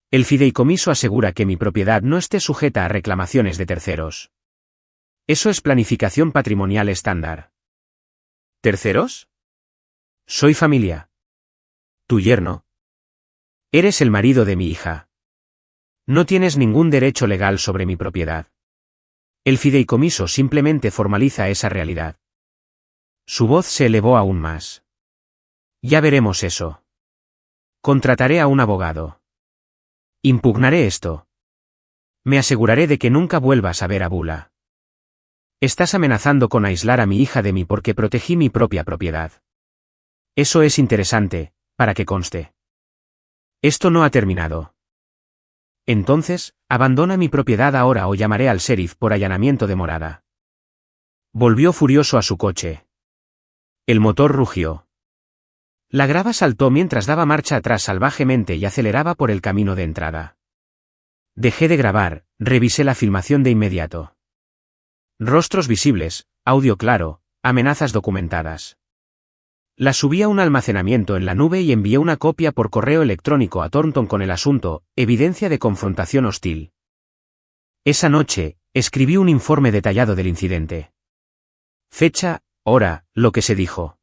Speaker 1: El fideicomiso asegura que mi propiedad no esté sujeta a reclamaciones de terceros. Eso es planificación patrimonial estándar. ¿Terceros? Soy familia. Tu yerno. Eres el marido de mi hija. No tienes ningún derecho legal sobre mi propiedad. El fideicomiso simplemente formaliza esa realidad. Su voz se elevó aún más. Ya veremos eso. Contrataré a un abogado. Impugnaré esto. Me aseguraré de que nunca vuelvas a ver a Bula. Estás amenazando con aislar a mi hija de mí porque protegí mi propia propiedad. Eso es interesante, para que conste. Esto no ha terminado. Entonces, abandona mi propiedad ahora o llamaré al sheriff por allanamiento de morada. Volvió furioso a su coche. El motor rugió. La grava saltó mientras daba marcha atrás salvajemente y aceleraba por el camino de entrada. Dejé de grabar, revisé la filmación de inmediato. Rostros visibles, audio claro, amenazas documentadas. La subí a un almacenamiento en la nube y envié una copia por correo electrónico a Thornton con el asunto, evidencia de confrontación hostil. Esa noche, escribí un informe detallado del incidente. Fecha, hora, lo que se dijo.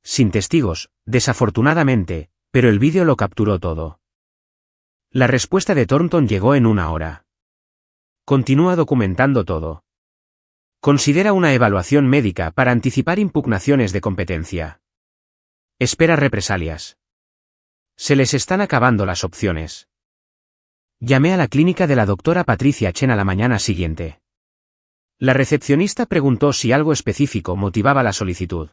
Speaker 1: Sin testigos, desafortunadamente, pero el vídeo lo capturó todo. La respuesta de Thornton llegó en 1 hora. Continúa documentando todo. Considera una evaluación médica para anticipar impugnaciones de competencia. Espera represalias. Se les están acabando las opciones. Llamé a la clínica de la doctora Patricia Chen a la mañana siguiente. La recepcionista preguntó si algo específico motivaba la solicitud.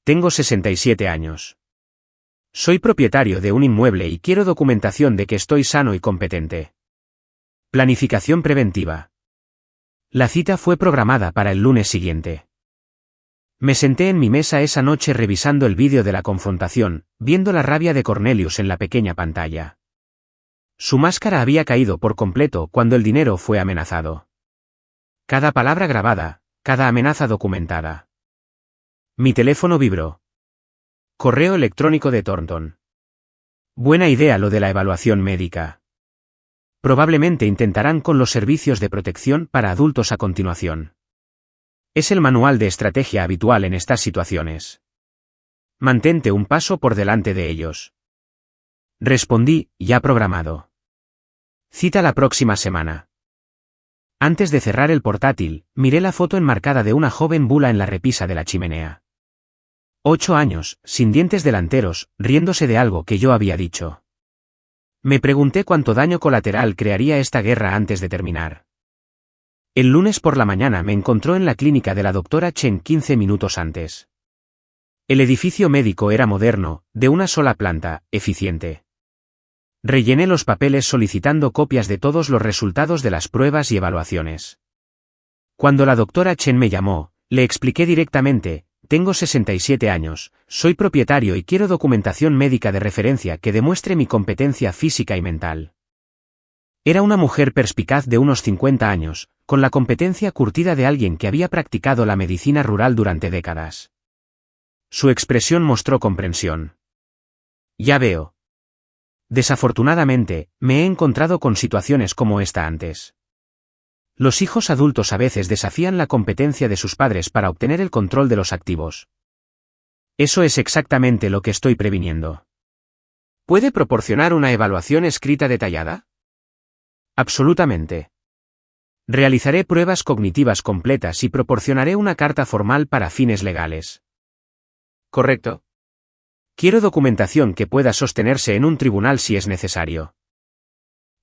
Speaker 1: Tengo 67 años. Soy propietario de un inmueble y quiero documentación de que estoy sano y competente. Planificación preventiva. La cita fue programada para el lunes siguiente. Me senté en mi mesa esa noche revisando el vídeo de la confrontación, viendo la rabia de Cornelius en la pequeña pantalla. Su máscara había caído por completo cuando el dinero fue amenazado. Cada palabra grabada, cada amenaza documentada. Mi teléfono vibró. Correo electrónico de Thornton. Buena idea lo de la evaluación médica. Probablemente intentarán con los servicios de protección para adultos a continuación. Es el manual de estrategia habitual en estas situaciones. Mantente un paso por delante de ellos. Respondí, ya programado. Cita la próxima semana. Antes de cerrar el portátil, miré la foto enmarcada de una joven Bula en la repisa de la chimenea. 8 años, sin dientes delanteros, riéndose de algo que yo había dicho. Me pregunté cuánto daño colateral crearía esta guerra antes de terminar. El lunes por la mañana me encontró en la clínica de la doctora Chen 15 minutos antes. El edificio médico era moderno, de una sola planta, eficiente. Rellené los papeles solicitando copias de todos los resultados de las pruebas y evaluaciones. Cuando la doctora Chen me llamó, le expliqué directamente: tengo 67 años, soy propietario y quiero documentación médica de referencia que demuestre mi competencia física y mental. Era una mujer perspicaz de unos 50 años, con la competencia curtida de alguien que había practicado la medicina rural durante décadas. Su expresión mostró comprensión. Ya veo. Desafortunadamente, me he encontrado con situaciones como esta antes. Los hijos adultos a veces desafían la competencia de sus padres para obtener el control de los activos. Eso es exactamente lo que estoy previniendo. ¿Puede proporcionar una evaluación escrita detallada? Absolutamente. Realizaré pruebas cognitivas completas y proporcionaré una carta formal para fines legales. Correcto. Quiero documentación que pueda sostenerse en un tribunal si es necesario.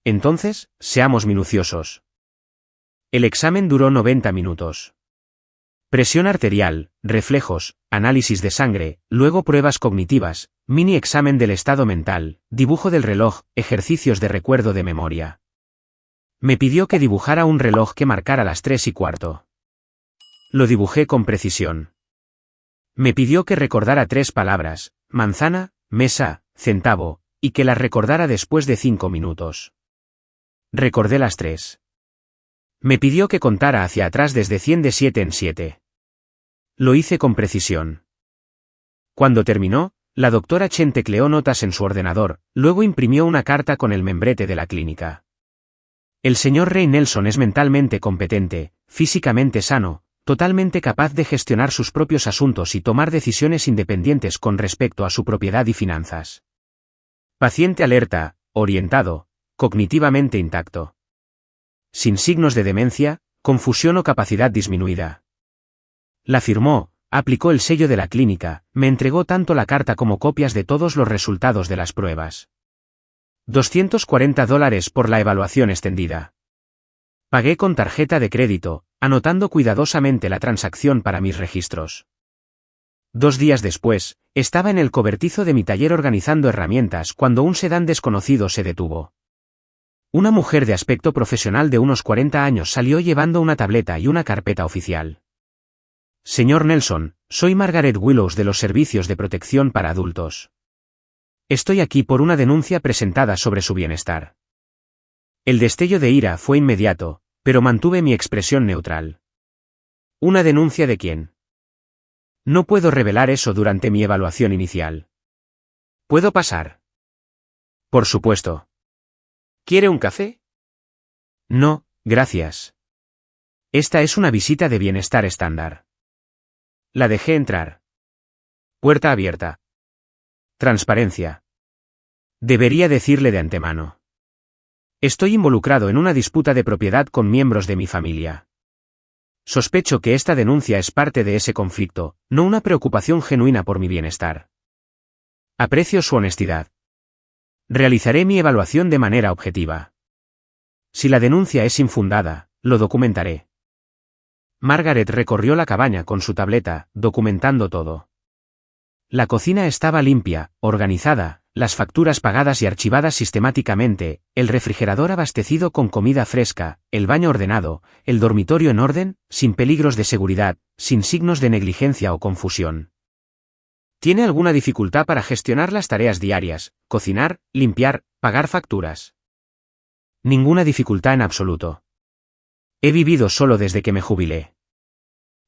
Speaker 1: Entonces, seamos minuciosos. El examen duró 90 minutos. Presión arterial, reflejos, análisis de sangre, luego pruebas cognitivas, mini examen del estado mental, dibujo del reloj, ejercicios de recuerdo de memoria. Me pidió que dibujara un reloj que marcara las 3:15. Lo dibujé con precisión. Me pidió que recordara 3 palabras, manzana, mesa, centavo, y que las recordara después de 5 minutos. Recordé las 3. Me pidió que contara hacia atrás desde 100 de 7 en 7. Lo hice con precisión. Cuando terminó, la doctora Chen tecleó notas en su ordenador, luego imprimió una carta con el membrete de la clínica. El señor Ray Nelson es mentalmente competente, físicamente sano, totalmente capaz de gestionar sus propios asuntos y tomar decisiones independientes con respecto a su propiedad y finanzas. Paciente alerta, orientado, cognitivamente intacto. Sin signos de demencia, confusión o capacidad disminuida. La firmó, aplicó el sello de la clínica, me entregó tanto la carta como copias de todos los resultados de las pruebas. $240 por la evaluación extendida. Pagué con tarjeta de crédito, anotando cuidadosamente la transacción para mis registros. 2 días después, estaba en el cobertizo de mi taller organizando herramientas cuando un sedán desconocido se detuvo. Una mujer de aspecto profesional de unos 40 años salió llevando una tableta y una carpeta oficial. Señor Nelson, soy Margaret Willows de los Servicios de Protección para Adultos. Estoy aquí por una denuncia presentada sobre su bienestar. El destello de ira fue inmediato, pero mantuve mi expresión neutral. ¿Una denuncia de quién? No puedo revelar eso durante mi evaluación inicial. ¿Puedo pasar? Por supuesto. ¿Quiere un café? No, gracias. Esta es una visita de bienestar estándar. La dejé entrar. Puerta abierta. Transparencia. Debería decirle de antemano. Estoy involucrado en una disputa de propiedad con miembros de mi familia. Sospecho que esta denuncia es parte de ese conflicto, no una preocupación genuina por mi bienestar. Aprecio su honestidad. Realizaré mi evaluación de manera objetiva. Si la denuncia es infundada, lo documentaré. Margaret recorrió la cabaña con su tableta, documentando todo. La cocina estaba limpia, organizada, las facturas pagadas y archivadas sistemáticamente, el refrigerador abastecido con comida fresca, el baño ordenado, el dormitorio en orden, sin peligros de seguridad, sin signos de negligencia o confusión. ¿Tiene alguna dificultad para gestionar las tareas diarias, cocinar, limpiar, pagar facturas? Ninguna dificultad en absoluto. He vivido solo desde que me jubilé.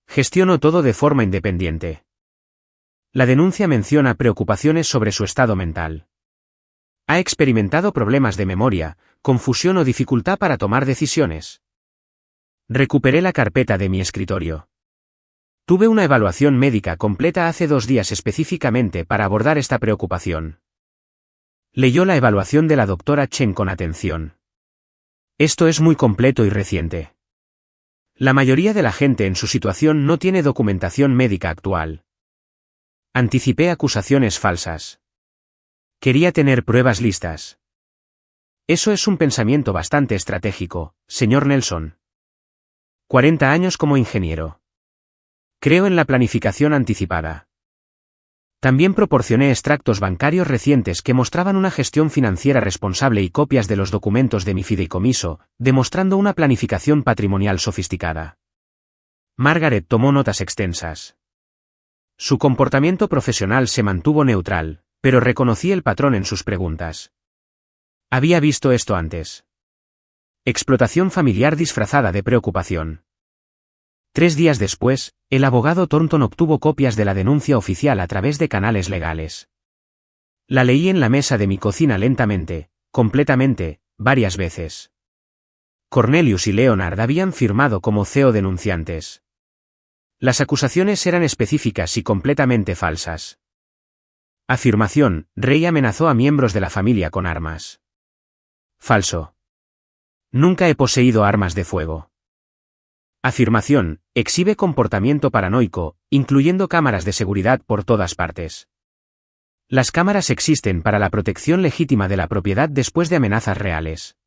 Speaker 1: Gestiono todo de forma independiente. La denuncia menciona preocupaciones sobre su estado mental. Ha experimentado problemas de memoria, confusión o dificultad para tomar decisiones. Recuperé la carpeta de mi escritorio. Tuve una evaluación médica completa hace 2 días específicamente para abordar esta preocupación. Leyó la evaluación de la doctora Chen con atención. Esto es muy completo y reciente. La mayoría de la gente en su situación no tiene documentación médica actual. Anticipé acusaciones falsas. Quería tener pruebas listas. Eso es un pensamiento bastante estratégico, señor Nelson. 40 años como ingeniero. Creo en la planificación anticipada. También proporcioné extractos bancarios recientes que mostraban una gestión financiera responsable y copias de los documentos de mi fideicomiso, demostrando una planificación patrimonial sofisticada. Margaret tomó notas extensas. Su comportamiento profesional se mantuvo neutral, pero reconocí el patrón en sus preguntas. Había visto esto antes. Explotación familiar disfrazada de preocupación. 3 días después, el abogado Thornton obtuvo copias de la denuncia oficial a través de canales legales. La leí en la mesa de mi cocina lentamente, completamente, varias veces. Cornelius y Leonard habían firmado como CEO denunciantes. Las acusaciones eran específicas y completamente falsas. Afirmación: Ray amenazó a miembros de la familia con armas. Falso. Nunca he poseído armas de fuego. Afirmación: exhibe comportamiento paranoico, incluyendo cámaras de seguridad por todas partes. Las cámaras existen para la protección legítima de la propiedad después de amenazas reales.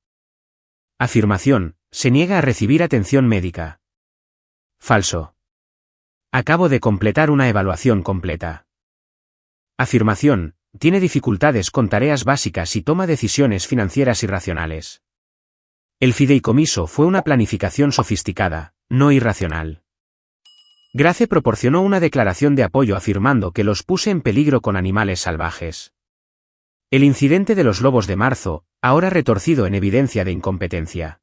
Speaker 1: Afirmación: se niega a recibir atención médica. Falso. Acabo de completar una evaluación completa. Afirmación: tiene dificultades con tareas básicas y toma decisiones financieras irracionales. El fideicomiso fue una planificación sofisticada, no irracional. Grace proporcionó una declaración de apoyo afirmando que los puse en peligro con animales salvajes. El incidente de los lobos de marzo, ahora retorcido en evidencia de incompetencia.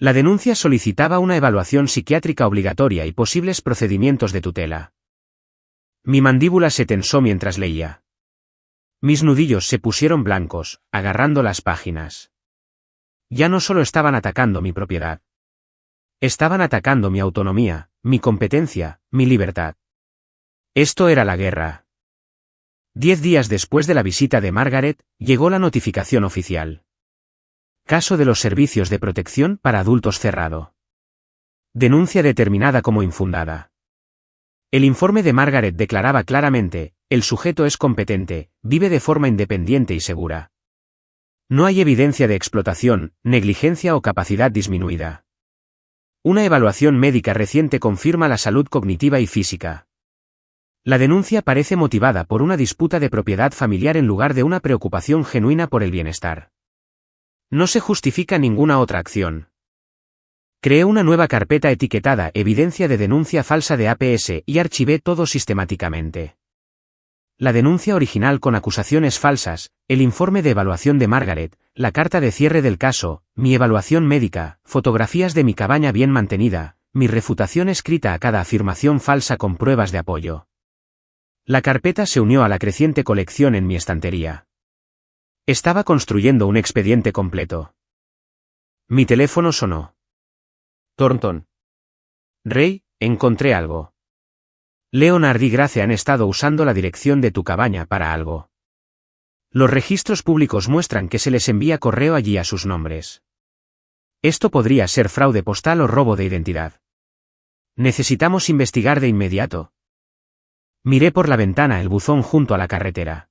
Speaker 1: La denuncia solicitaba una evaluación psiquiátrica obligatoria y posibles procedimientos de tutela. Mi mandíbula se tensó mientras leía. Mis nudillos se pusieron blancos, agarrando las páginas. Ya no solo estaban atacando mi propiedad. Estaban atacando mi autonomía, mi competencia, mi libertad. Esto era la guerra. 10 días después de la visita de Margaret, llegó la notificación oficial. Caso de los servicios de protección para adultos cerrado. Denuncia determinada como infundada. El informe de Margaret declaraba claramente: el sujeto es competente, vive de forma independiente y segura. No hay evidencia de explotación, negligencia o capacidad disminuida. Una evaluación médica reciente confirma la salud cognitiva y física. La denuncia parece motivada por una disputa de propiedad familiar en lugar de una preocupación genuina por el bienestar. No se justifica ninguna otra acción. Creé una nueva carpeta etiquetada Evidencia de denuncia falsa de APS y archivé todo sistemáticamente. La denuncia original con acusaciones falsas, el informe de evaluación de Margaret, la carta de cierre del caso, mi evaluación médica, fotografías de mi cabaña bien mantenida, mi refutación escrita a cada afirmación falsa con pruebas de apoyo. La carpeta se unió a la creciente colección en mi estantería. Estaba construyendo un expediente completo. Mi teléfono sonó. Thornton. Ray, encontré algo. Leonard y Grace han estado usando la dirección de tu cabaña para algo. Los registros públicos muestran que se les envía correo allí a sus nombres. Esto podría ser fraude postal o robo de identidad. Necesitamos investigar de inmediato. Miré por la ventana el buzón junto a la carretera.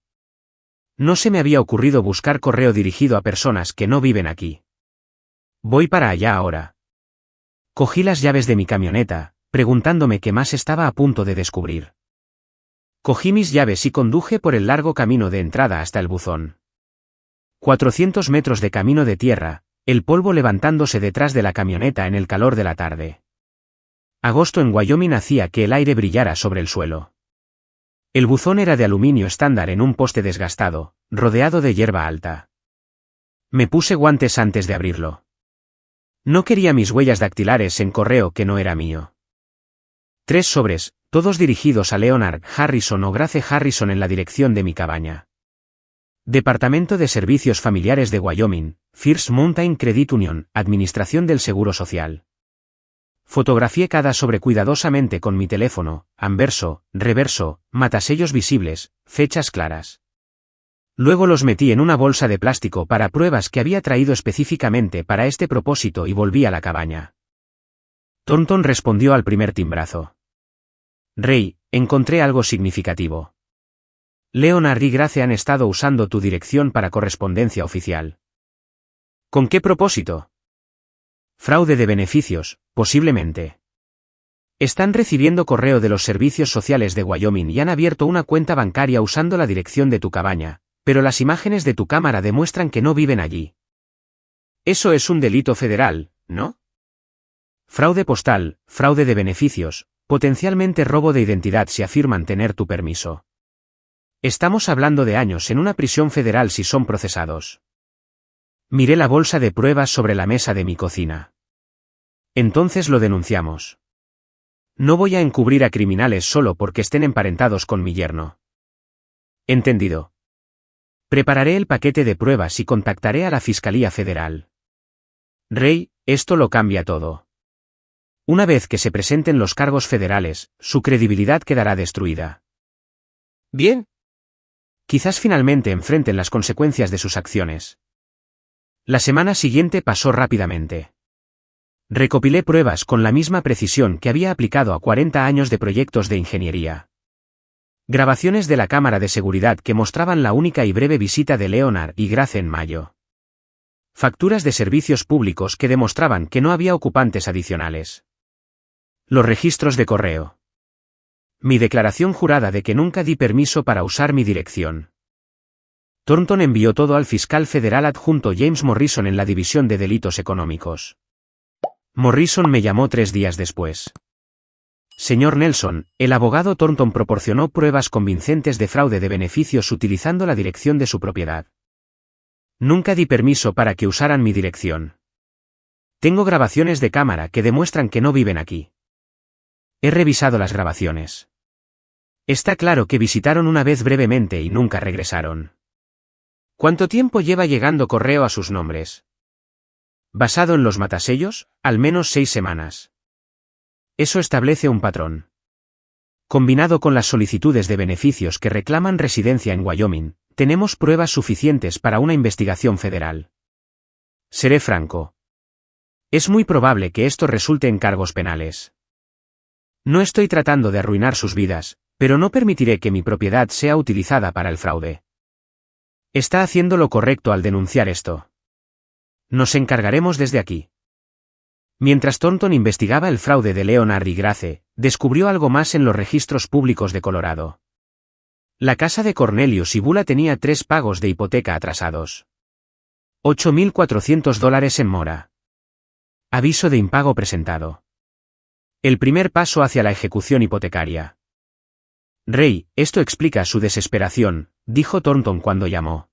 Speaker 1: No se me había ocurrido buscar correo dirigido a personas que no viven aquí. Voy para allá ahora. Cogí las llaves de mi camioneta, preguntándome qué más estaba a punto de descubrir. Cogí mis llaves y conduje por el largo camino de entrada hasta el buzón. 400 metros de camino de tierra, el polvo levantándose detrás de la camioneta en el calor de la tarde. Agosto en Wyoming hacía que el aire brillara sobre el suelo. El buzón era de aluminio estándar en un poste desgastado, rodeado de hierba alta. Me puse guantes antes de abrirlo. No quería mis huellas dactilares en correo que no era mío. 3 sobres, todos dirigidos a Leonard Harrison o Grace Harrison en la dirección de mi cabaña. Departamento de Servicios Familiares de Wyoming, First Mountain Credit Union, Administración del Seguro Social. Fotografié cada sobre cuidadosamente con mi teléfono, anverso, reverso, matasellos visibles, fechas claras. Luego los metí en una bolsa de plástico para pruebas que había traído específicamente para este propósito y volví a la cabaña. Thornton respondió al primer timbrazo. Ray, encontré algo significativo. Leonard y Grace han estado usando tu dirección para correspondencia oficial. ¿Con qué propósito? Fraude de beneficios, posiblemente. Están recibiendo correo de los servicios sociales de Wyoming y han abierto una cuenta bancaria usando la dirección de tu cabaña, pero las imágenes de tu cámara demuestran que no viven allí. Eso es un delito federal, ¿no? Fraude postal, fraude de beneficios, potencialmente robo de identidad si afirman tener tu permiso. Estamos hablando de años en una prisión federal si son procesados. Miré la bolsa de pruebas sobre la mesa de mi cocina. Entonces lo denunciamos. No voy a encubrir a criminales solo porque estén emparentados con mi yerno. Entendido. Prepararé el paquete de pruebas y contactaré a la Fiscalía Federal. Ray, esto lo cambia todo. Una vez que se presenten los cargos federales, su credibilidad quedará destruida. Bien. Quizás finalmente enfrenten las consecuencias de sus acciones. La semana siguiente pasó rápidamente. Recopilé pruebas con la misma precisión que había aplicado a 40 años de proyectos de ingeniería. Grabaciones de la cámara de seguridad que mostraban la única y breve visita de Leonard y Grace en mayo. Facturas de servicios públicos que demostraban que no había ocupantes adicionales. Los registros de correo. Mi declaración jurada de que nunca di permiso para usar mi dirección. Thornton envió todo al fiscal federal adjunto James Morrison en la División de Delitos Económicos. Morrison me llamó 3 días después. Señor Nelson, el abogado Thornton proporcionó pruebas convincentes de fraude de beneficios utilizando la dirección de su propiedad. Nunca di permiso para que usaran mi dirección. Tengo grabaciones de cámara que demuestran que no viven aquí. He revisado las grabaciones. Está claro que visitaron una vez brevemente y nunca regresaron. ¿Cuánto tiempo lleva llegando correo a sus nombres? Basado en los matasellos, al menos 6 semanas. Eso establece un patrón. Combinado con las solicitudes de beneficios que reclaman residencia en Wyoming, tenemos pruebas suficientes para una investigación federal. Seré franco. Es muy probable que esto resulte en cargos penales. No estoy tratando de arruinar sus vidas, pero no permitiré que mi propiedad sea utilizada para el fraude. Está haciendo lo correcto al denunciar esto. Nos encargaremos desde aquí. Mientras Thornton investigaba el fraude de Leonard y Grace, descubrió algo más en los registros públicos de Colorado. La casa de Cornelius y Bula tenía 3 pagos de hipoteca atrasados. $8,400 en mora. Aviso de impago presentado. El primer paso hacia la ejecución hipotecaria. Ray, esto explica su desesperación, dijo Thornton cuando llamó.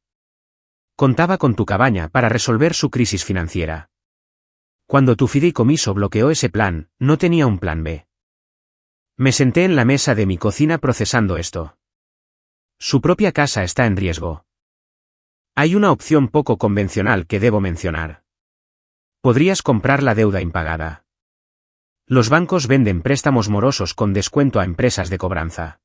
Speaker 1: Contaba con tu cabaña para resolver su crisis financiera. Cuando tu fideicomiso bloqueó ese plan, no tenía un plan B. Me senté en la mesa de mi cocina procesando esto. Su propia casa está en riesgo. Hay una opción poco convencional que debo mencionar. Podrías comprar la deuda impagada. Los bancos venden préstamos morosos con descuento a empresas de cobranza.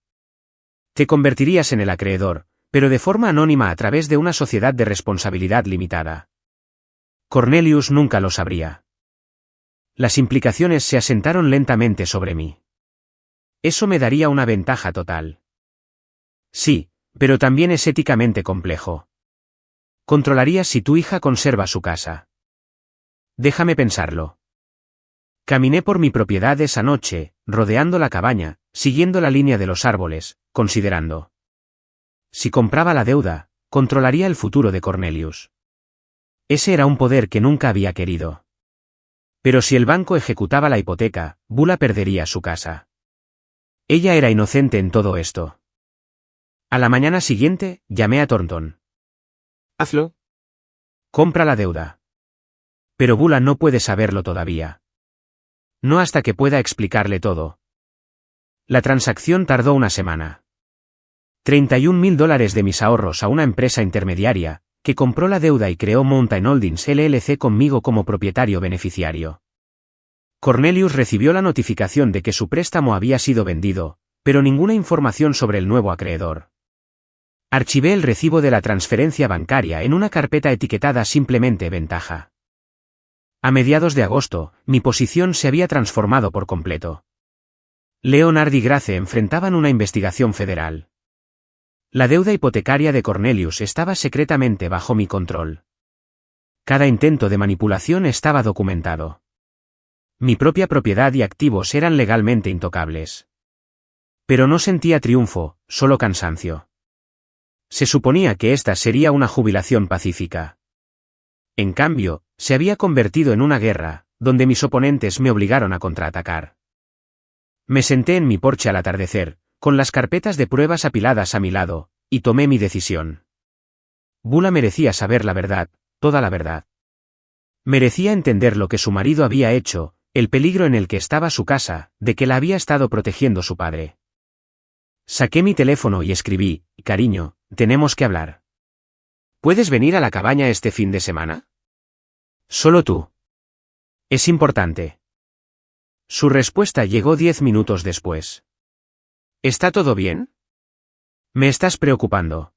Speaker 1: Te convertirías en el acreedor, pero de forma anónima a través de una sociedad de responsabilidad limitada. Cornelius nunca lo sabría. Las implicaciones se asentaron lentamente sobre mí. Eso me daría una ventaja total. Sí, pero también es éticamente complejo. Controlarías si tu hija conserva su casa. Déjame pensarlo. Caminé por mi propiedad esa noche, rodeando la cabaña, siguiendo la línea de los árboles, considerando. Si compraba la deuda, controlaría el futuro de Cornelius. Ese era un poder que nunca había querido. Pero si el banco ejecutaba la hipoteca, Bula perdería su casa. Ella era inocente en todo esto. A la mañana siguiente, llamé a Thornton.
Speaker 2: Hazlo.
Speaker 1: Compra la deuda. Pero Bula no puede saberlo todavía. No hasta que pueda explicarle todo. La transacción tardó una semana. $31,000 de mis ahorros a una empresa intermediaria, que compró la deuda y creó Mountain Holdings LLC conmigo como propietario beneficiario. Cornelius recibió la notificación de que su préstamo había sido vendido, pero ninguna información sobre el nuevo acreedor. Archivé el recibo de la transferencia bancaria en una carpeta etiquetada simplemente ventaja. A mediados de agosto, mi posición se había transformado por completo. Leonard y Grace enfrentaban una investigación federal. La deuda hipotecaria de Cornelius estaba secretamente bajo mi control. Cada intento de manipulación estaba documentado. Mi propia propiedad y activos eran legalmente intocables. Pero no sentía triunfo, solo cansancio. Se suponía que esta sería una jubilación pacífica. En cambio, se había convertido en una guerra, donde mis oponentes me obligaron a contraatacar. Me senté en mi porche al atardecer, con las carpetas de pruebas apiladas a mi lado, y tomé mi decisión. Bula merecía saber la verdad, toda la verdad. Merecía entender lo que su marido había hecho, el peligro en el que estaba su casa, de que la había estado protegiendo su padre. Saqué mi teléfono y escribí, cariño, tenemos que hablar. ¿Puedes venir a la cabaña este fin de semana? Solo tú. Es importante. Su respuesta llegó 10 minutos después. ¿Está todo bien? Me estás preocupando.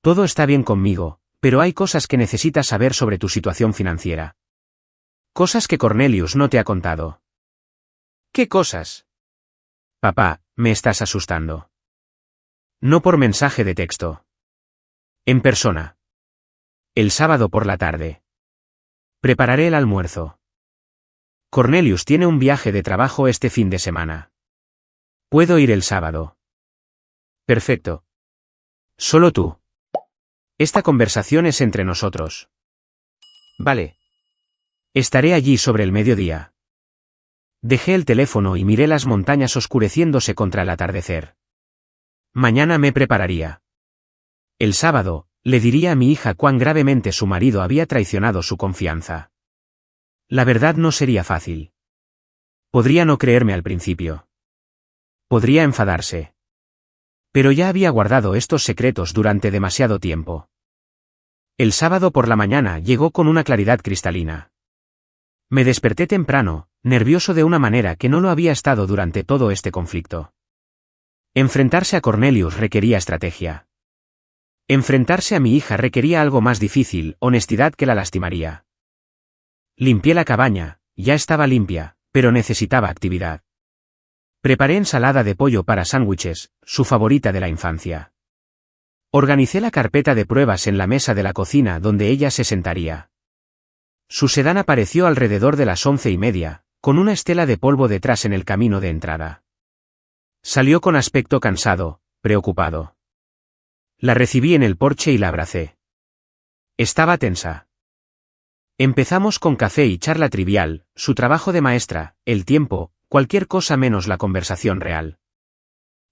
Speaker 1: Todo está bien conmigo, pero hay cosas que necesitas saber sobre tu situación financiera. Cosas que Cornelius no te ha contado. ¿Qué cosas? Papá, me estás asustando. No por mensaje de texto. En persona. El sábado por la tarde. Prepararé el almuerzo. Cornelius tiene un viaje de trabajo este fin de semana. Puedo ir el sábado. Perfecto. Solo tú. Esta conversación es entre nosotros. Vale. Estaré allí sobre el mediodía. Dejé el teléfono y miré las montañas oscureciéndose contra el atardecer. Mañana me prepararía. El sábado, le diría a mi hija cuán gravemente su marido había traicionado su confianza. La verdad no sería fácil. Podría no creerme al principio. Podría enfadarse. Pero ya había guardado estos secretos durante demasiado tiempo. El sábado por la mañana llegó con una claridad cristalina. Me desperté temprano, nervioso de una manera que no lo había estado durante todo este conflicto. Enfrentarse a Cornelius requería estrategia. Enfrentarse a mi hija requería algo más difícil, honestidad que la lastimaría. Limpié la cabaña, ya estaba limpia, pero necesitaba actividad. Preparé ensalada de pollo para sándwiches, su favorita de la infancia. Organicé la carpeta de pruebas en la mesa de la cocina donde ella se sentaría. Su sedán apareció alrededor de las 11:30, con una estela de polvo detrás en el camino de entrada. Salió con aspecto cansado, preocupado. La recibí en el porche y la abracé. Estaba tensa. Empezamos con café y charla trivial, su trabajo de maestra, el tiempo, cualquier cosa menos la conversación real.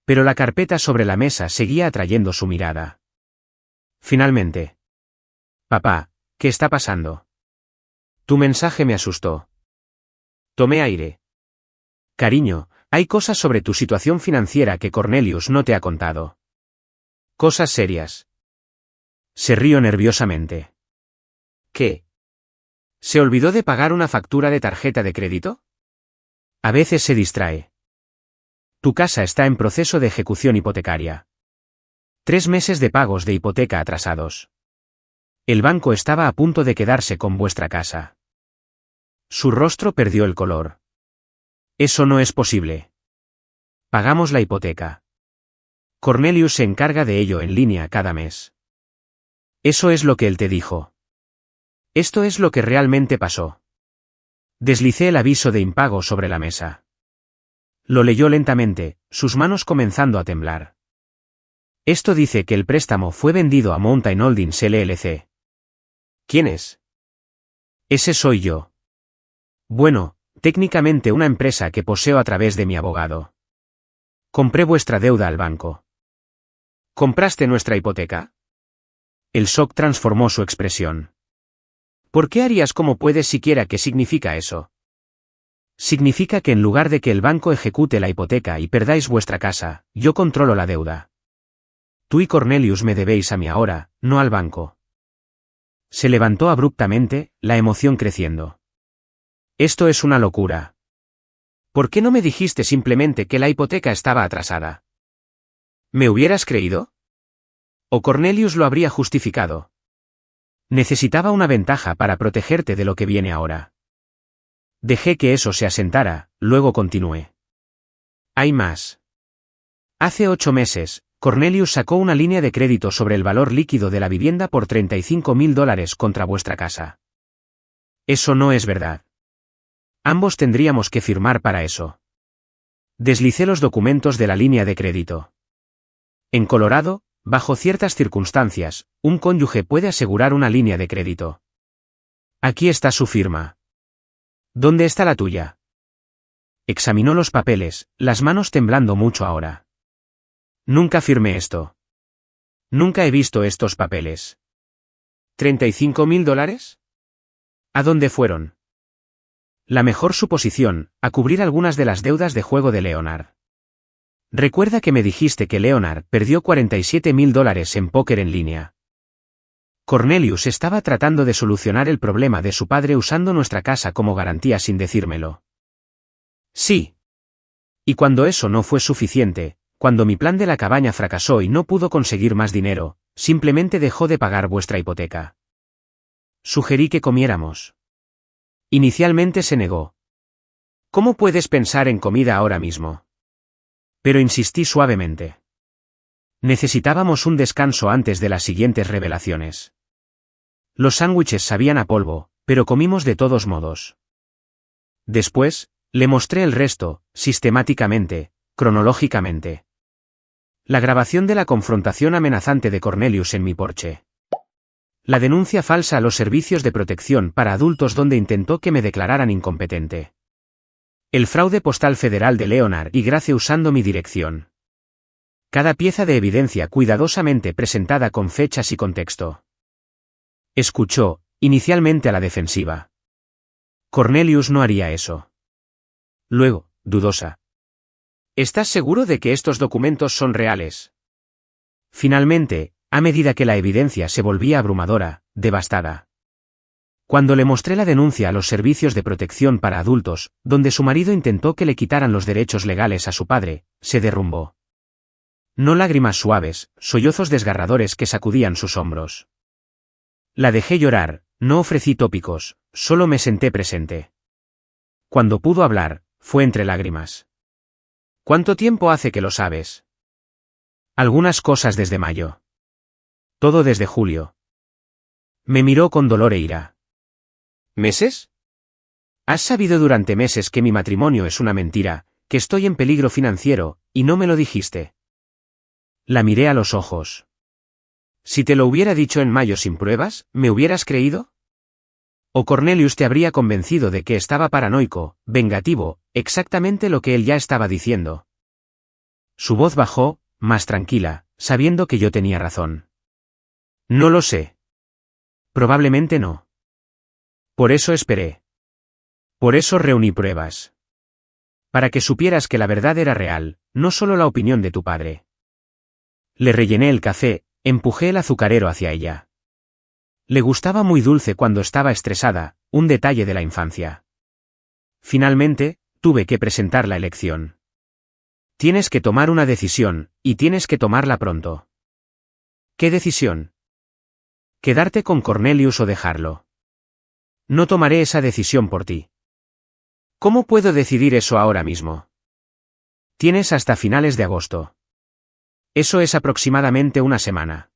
Speaker 1: Pero la carpeta sobre la mesa seguía atrayendo su mirada. Finalmente. Papá, ¿qué está pasando? Tu mensaje me asustó. Tomé aire. Cariño, hay cosas sobre tu situación financiera que Cornelius no te ha contado. Cosas serias. Se rió nerviosamente. ¿Qué? ¿Se olvidó de pagar una factura de tarjeta de crédito? A veces se distrae. Tu casa está en proceso de ejecución hipotecaria. 3 meses de pagos de hipoteca atrasados. El banco estaba a punto de quedarse con vuestra casa. Su rostro perdió el color. Eso no es posible. Pagamos la hipoteca. Cornelius se encarga de ello en línea cada mes. Eso es lo que él te dijo. Esto es lo que realmente pasó. Deslicé el aviso de impago sobre la mesa. Lo leyó lentamente, sus manos comenzando a temblar. Esto dice que el préstamo fue vendido a Mountain Holdings LLC. ¿Quién es? Ese soy yo. Bueno, técnicamente una empresa que poseo a través de mi abogado. Compré vuestra deuda al banco. ¿Compraste nuestra hipoteca? El shock transformó su expresión. ¿Por qué harías como puedes siquiera? ¿Qué significa eso? Significa que en lugar de que el banco ejecute la hipoteca y perdáis vuestra casa, yo controlo la deuda. Tú y Cornelius me debéis a mí ahora, no al banco. Se levantó abruptamente, la emoción creciendo. Esto es una locura. ¿Por qué no me dijiste simplemente que la hipoteca estaba atrasada? ¿Me hubieras creído? ¿O Cornelius lo habría justificado? Necesitaba una ventaja para protegerte de lo que viene ahora. Dejé que eso se asentara, luego continué. Hay más. Hace 8 meses, Cornelius sacó una línea de crédito sobre el valor líquido de la vivienda por $35.000 contra vuestra casa. Eso no es verdad. Ambos tendríamos que firmar para eso. Deslicé los documentos de la línea de crédito. En Colorado, bajo ciertas circunstancias, un cónyuge puede asegurar una línea de crédito. Aquí está su firma. ¿Dónde está la tuya? Examinó los papeles, las manos temblando mucho ahora. Nunca firmé esto. Nunca he visto estos papeles. ¿$35.000? ¿A dónde fueron? La mejor suposición, a cubrir algunas de las deudas de juego de Leonard. Recuerda que me dijiste que Leonard perdió $47.000 en póker en línea. Cornelius estaba tratando de solucionar el problema de su padre usando nuestra casa como garantía sin decírmelo. Sí. Y cuando eso no fue suficiente, cuando mi plan de la cabaña fracasó y no pudo conseguir más dinero, simplemente dejó de pagar vuestra hipoteca. Sugerí que comiéramos. Inicialmente se negó. ¿Cómo puedes pensar en comida ahora mismo? Pero insistí suavemente. Necesitábamos un descanso antes de las siguientes revelaciones. Los sándwiches sabían a polvo, pero comimos de todos modos. Después, le mostré el resto, sistemáticamente, cronológicamente. La grabación de la confrontación amenazante de Cornelius en mi porche. La denuncia falsa a los servicios de protección para adultos donde intentó que me declararan incompetente. El fraude postal federal de Leonard y Grace usando mi dirección. Cada pieza de evidencia cuidadosamente presentada con fechas y contexto. Escuchó, inicialmente a la defensiva. Cornelius no haría eso. Luego, dudosa. ¿Estás seguro de que estos documentos son reales? Finalmente, a medida que la evidencia se volvía abrumadora, devastada. Cuando le mostré la denuncia a los servicios de protección para adultos, donde su marido intentó que le quitaran los derechos legales a su padre, se derrumbó. No lágrimas suaves, sollozos desgarradores que sacudían sus hombros. La dejé llorar, no ofrecí tópicos, solo me senté presente. Cuando pudo hablar, fue entre lágrimas. ¿Cuánto tiempo hace que lo sabes? Algunas cosas desde mayo. Todo desde julio. Me miró con dolor e ira. ¿Meses? Has sabido durante meses que mi matrimonio es una mentira, que estoy en peligro financiero, y no me lo dijiste. La miré a los ojos. Si te lo hubiera dicho en mayo sin pruebas, ¿me hubieras creído? O Cornelius te habría convencido de que estaba paranoico, vengativo, exactamente lo que él ya estaba diciendo. Su voz bajó, más tranquila, sabiendo que yo tenía razón. No lo sé. Probablemente no. Por eso esperé. Por eso reuní pruebas. Para que supieras que la verdad era real, no solo la opinión de tu padre. Le rellené el café, empujé el azucarero hacia ella. Le gustaba muy dulce cuando estaba estresada, un detalle de la infancia. Finalmente, tuve que presentar la elección. Tienes que tomar una decisión, y tienes que tomarla pronto. ¿Qué decisión? ¿Quedarte con Cornelius o dejarlo? No tomaré esa decisión por ti. ¿Cómo puedo decidir eso ahora mismo? Tienes hasta finales de agosto. Eso es aproximadamente una semana.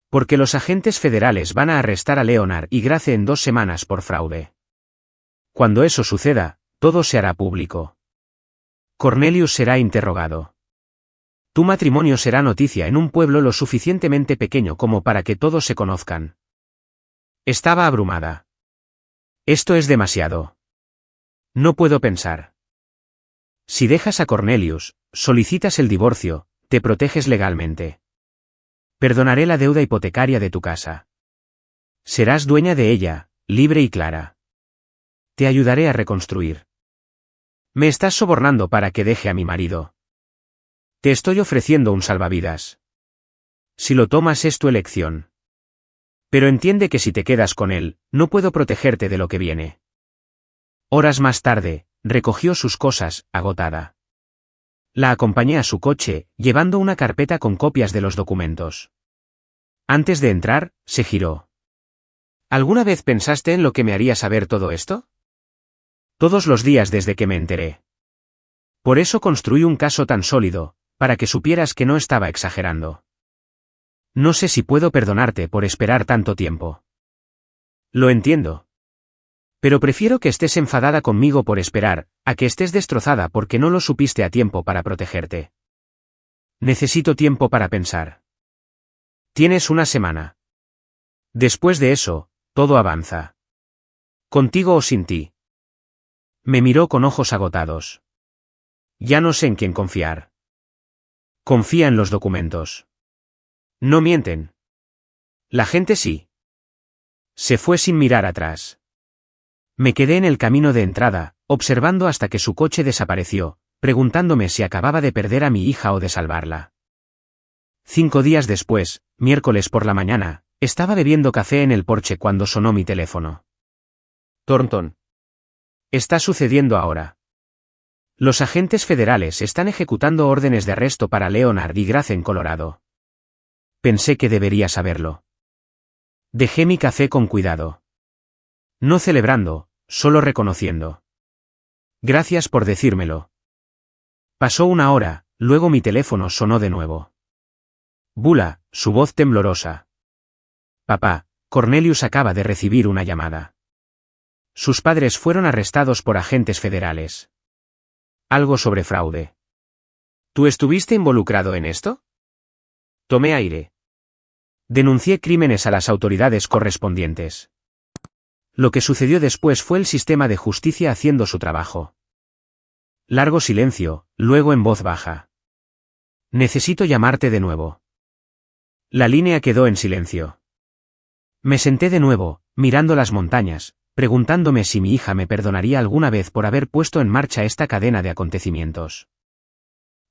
Speaker 1: Porque los agentes federales van a arrestar a Leonard y Grace en 2 semanas por fraude. Cuando eso suceda, todo se hará público. Cornelius será interrogado. Tu matrimonio será noticia en un pueblo lo suficientemente pequeño como para que todos se conozcan. Estaba abrumada. Esto es demasiado. No puedo pensar. Si dejas a Cornelius, solicitas el divorcio, te proteges legalmente. Perdonaré la deuda hipotecaria de tu casa. Serás dueña de ella, libre y clara. Te ayudaré a reconstruir. Me estás sobornando para que deje a mi marido. Te estoy ofreciendo un salvavidas. Si lo tomas es tu elección. Pero entiende que si te quedas con él, no puedo protegerte de lo que viene. Horas más tarde, recogió sus cosas, agotada. La acompañé a su coche, llevando una carpeta con copias de los documentos. Antes de entrar, se giró. ¿Alguna vez pensaste en lo que me haría saber todo esto? Todos los días desde que me enteré. Por eso construí un caso tan sólido, para que supieras que no estaba exagerando. No sé si puedo perdonarte por esperar tanto tiempo. Lo entiendo. Pero prefiero que estés enfadada conmigo por esperar, a que estés destrozada porque no lo supiste a tiempo para protegerte. Necesito tiempo para pensar. Tienes una semana. Después de eso, todo avanza. Contigo o sin ti. Me miró con ojos agotados. Ya no sé en quién confiar. Confía en los documentos. No mienten. La gente sí. Se fue sin mirar atrás. Me quedé en el camino de entrada, observando hasta que su coche desapareció, preguntándome si acababa de perder a mi hija o de salvarla. 5 días después, miércoles por la mañana, estaba bebiendo café en el porche cuando sonó mi teléfono. Thornton. Está sucediendo ahora. Los agentes federales están ejecutando órdenes de arresto para Leonard y Grace en Colorado. Pensé que debería saberlo. Dejé mi café con cuidado. No celebrando, solo reconociendo. Gracias por decírmelo. Pasó 1 hora, luego mi teléfono sonó de nuevo. Bula, su voz temblorosa. Papá, Cornelius acaba de recibir una llamada. Sus padres fueron arrestados por agentes federales. Algo sobre fraude. ¿Tú estuviste involucrado en esto? Tomé aire. Denuncié crímenes a las autoridades correspondientes. Lo que sucedió después fue el sistema de justicia haciendo su trabajo. Largo silencio, luego en voz baja. Necesito llamarte de nuevo. La línea quedó en silencio. Me senté de nuevo, mirando las montañas, preguntándome si mi hija me perdonaría alguna vez por haber puesto en marcha esta cadena de acontecimientos.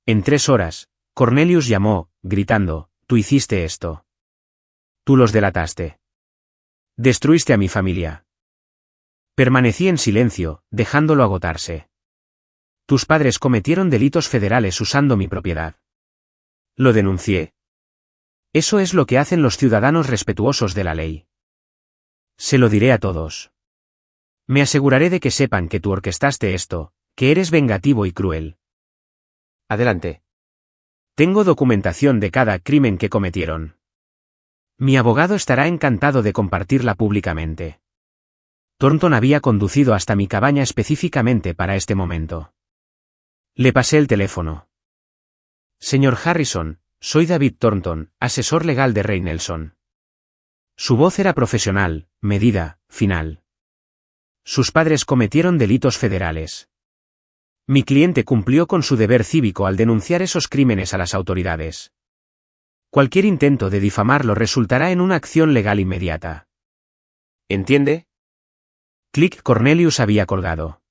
Speaker 1: En 3 horas, Cornelius llamó, gritando, «Tú hiciste esto. Tú los delataste. Destruiste a mi familia». Permanecí en silencio, dejándolo agotarse. «Tus padres cometieron delitos federales usando mi propiedad». Lo denuncié. Eso es lo que hacen los ciudadanos respetuosos de la ley. Se lo diré a todos. Me aseguraré de que sepan que tú orquestaste esto, que eres vengativo y cruel. Adelante. Tengo documentación de cada crimen que cometieron. Mi abogado estará encantado de compartirla públicamente. Thornton había conducido hasta mi cabaña específicamente para este momento. Le pasé el teléfono. Señor Harrison, soy David Thornton, asesor legal de Ray Nelson. Su voz era profesional, medida, final. Sus padres cometieron delitos federales. Mi cliente cumplió con su deber cívico al denunciar esos crímenes a las autoridades. Cualquier intento de difamarlo resultará en una acción legal inmediata. ¿Entiende? Click. Cornelius había colgado.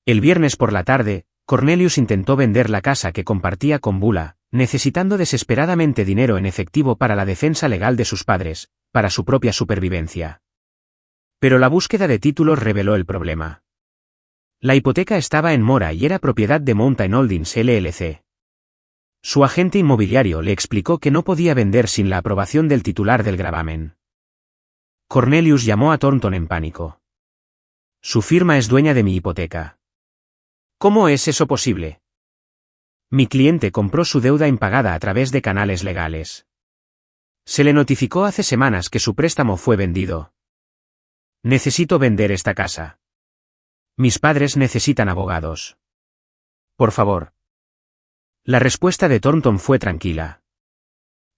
Speaker 1: El viernes por la tarde, Cornelius intentó vender la casa que compartía con Bula, necesitando desesperadamente dinero en efectivo para la defensa legal de sus padres, para su propia supervivencia. Pero la búsqueda de títulos reveló el problema. La hipoteca estaba en mora y era propiedad de Mountain Holdings LLC. Su agente inmobiliario le explicó que no podía vender sin la aprobación del titular del gravamen. Cornelius llamó a Thornton en pánico. Su firma es dueña de mi hipoteca. ¿Cómo es eso posible? Mi cliente compró su deuda impagada a través de canales legales. Se le notificó hace semanas que su préstamo fue vendido. Necesito vender esta casa. Mis padres necesitan abogados. Por favor. La respuesta de Thornton fue tranquila.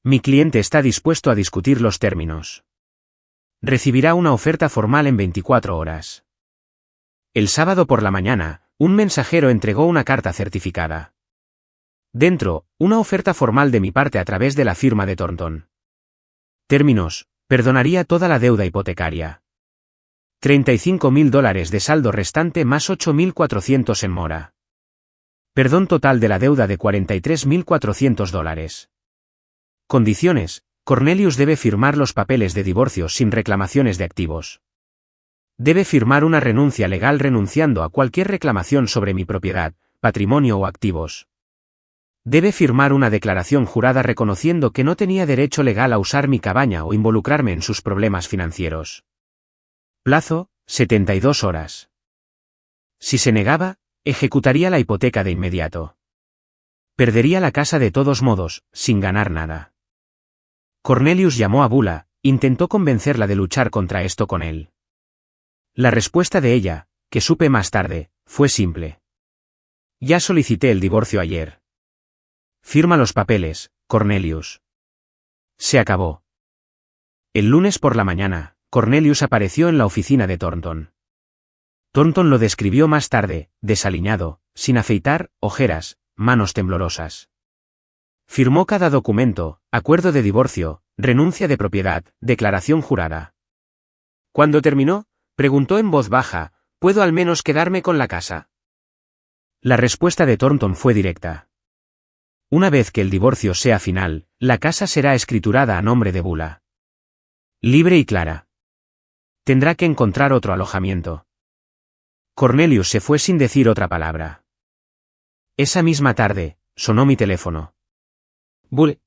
Speaker 1: Mi cliente está dispuesto a discutir los términos. Recibirá una oferta formal en 24 horas. El sábado por la mañana, un mensajero entregó una carta certificada. Dentro, una oferta formal de mi parte a través de la firma de Thornton. Términos: perdonaría toda la deuda hipotecaria. $35.000 de saldo restante más 8.400 en mora. Perdón total de la deuda de $43.400. Condiciones: Cornelius debe firmar los papeles de divorcio sin reclamaciones de activos. Debe firmar una renuncia legal renunciando a cualquier reclamación sobre mi propiedad, patrimonio o activos. Debe firmar una declaración jurada reconociendo que no tenía derecho legal a usar mi cabaña o involucrarme en sus problemas financieros. Plazo: 72 horas. Si se negaba, ejecutaría la hipoteca de inmediato. Perdería la casa de todos modos, sin ganar nada. Cornelius llamó a Bula, intentó convencerla de luchar contra esto con él. La respuesta de ella, que supe más tarde, fue simple. Ya solicité el divorcio ayer. Firma los papeles, Cornelius. Se acabó. El lunes por la mañana, Cornelius apareció en la oficina de Thornton. Thornton lo describió más tarde, desaliñado, sin afeitar, ojeras, manos temblorosas. Firmó cada documento: acuerdo de divorcio, renuncia de propiedad, declaración jurada. Cuando terminó, preguntó en voz baja: ¿puedo al menos quedarme con la casa? La respuesta de Thornton fue directa. Una vez que el divorcio sea final, la casa será escriturada a nombre de Bula. Libre y clara. Tendrá que encontrar otro alojamiento. Cornelius se fue sin decir otra palabra. Esa misma tarde, sonó mi teléfono. Bule.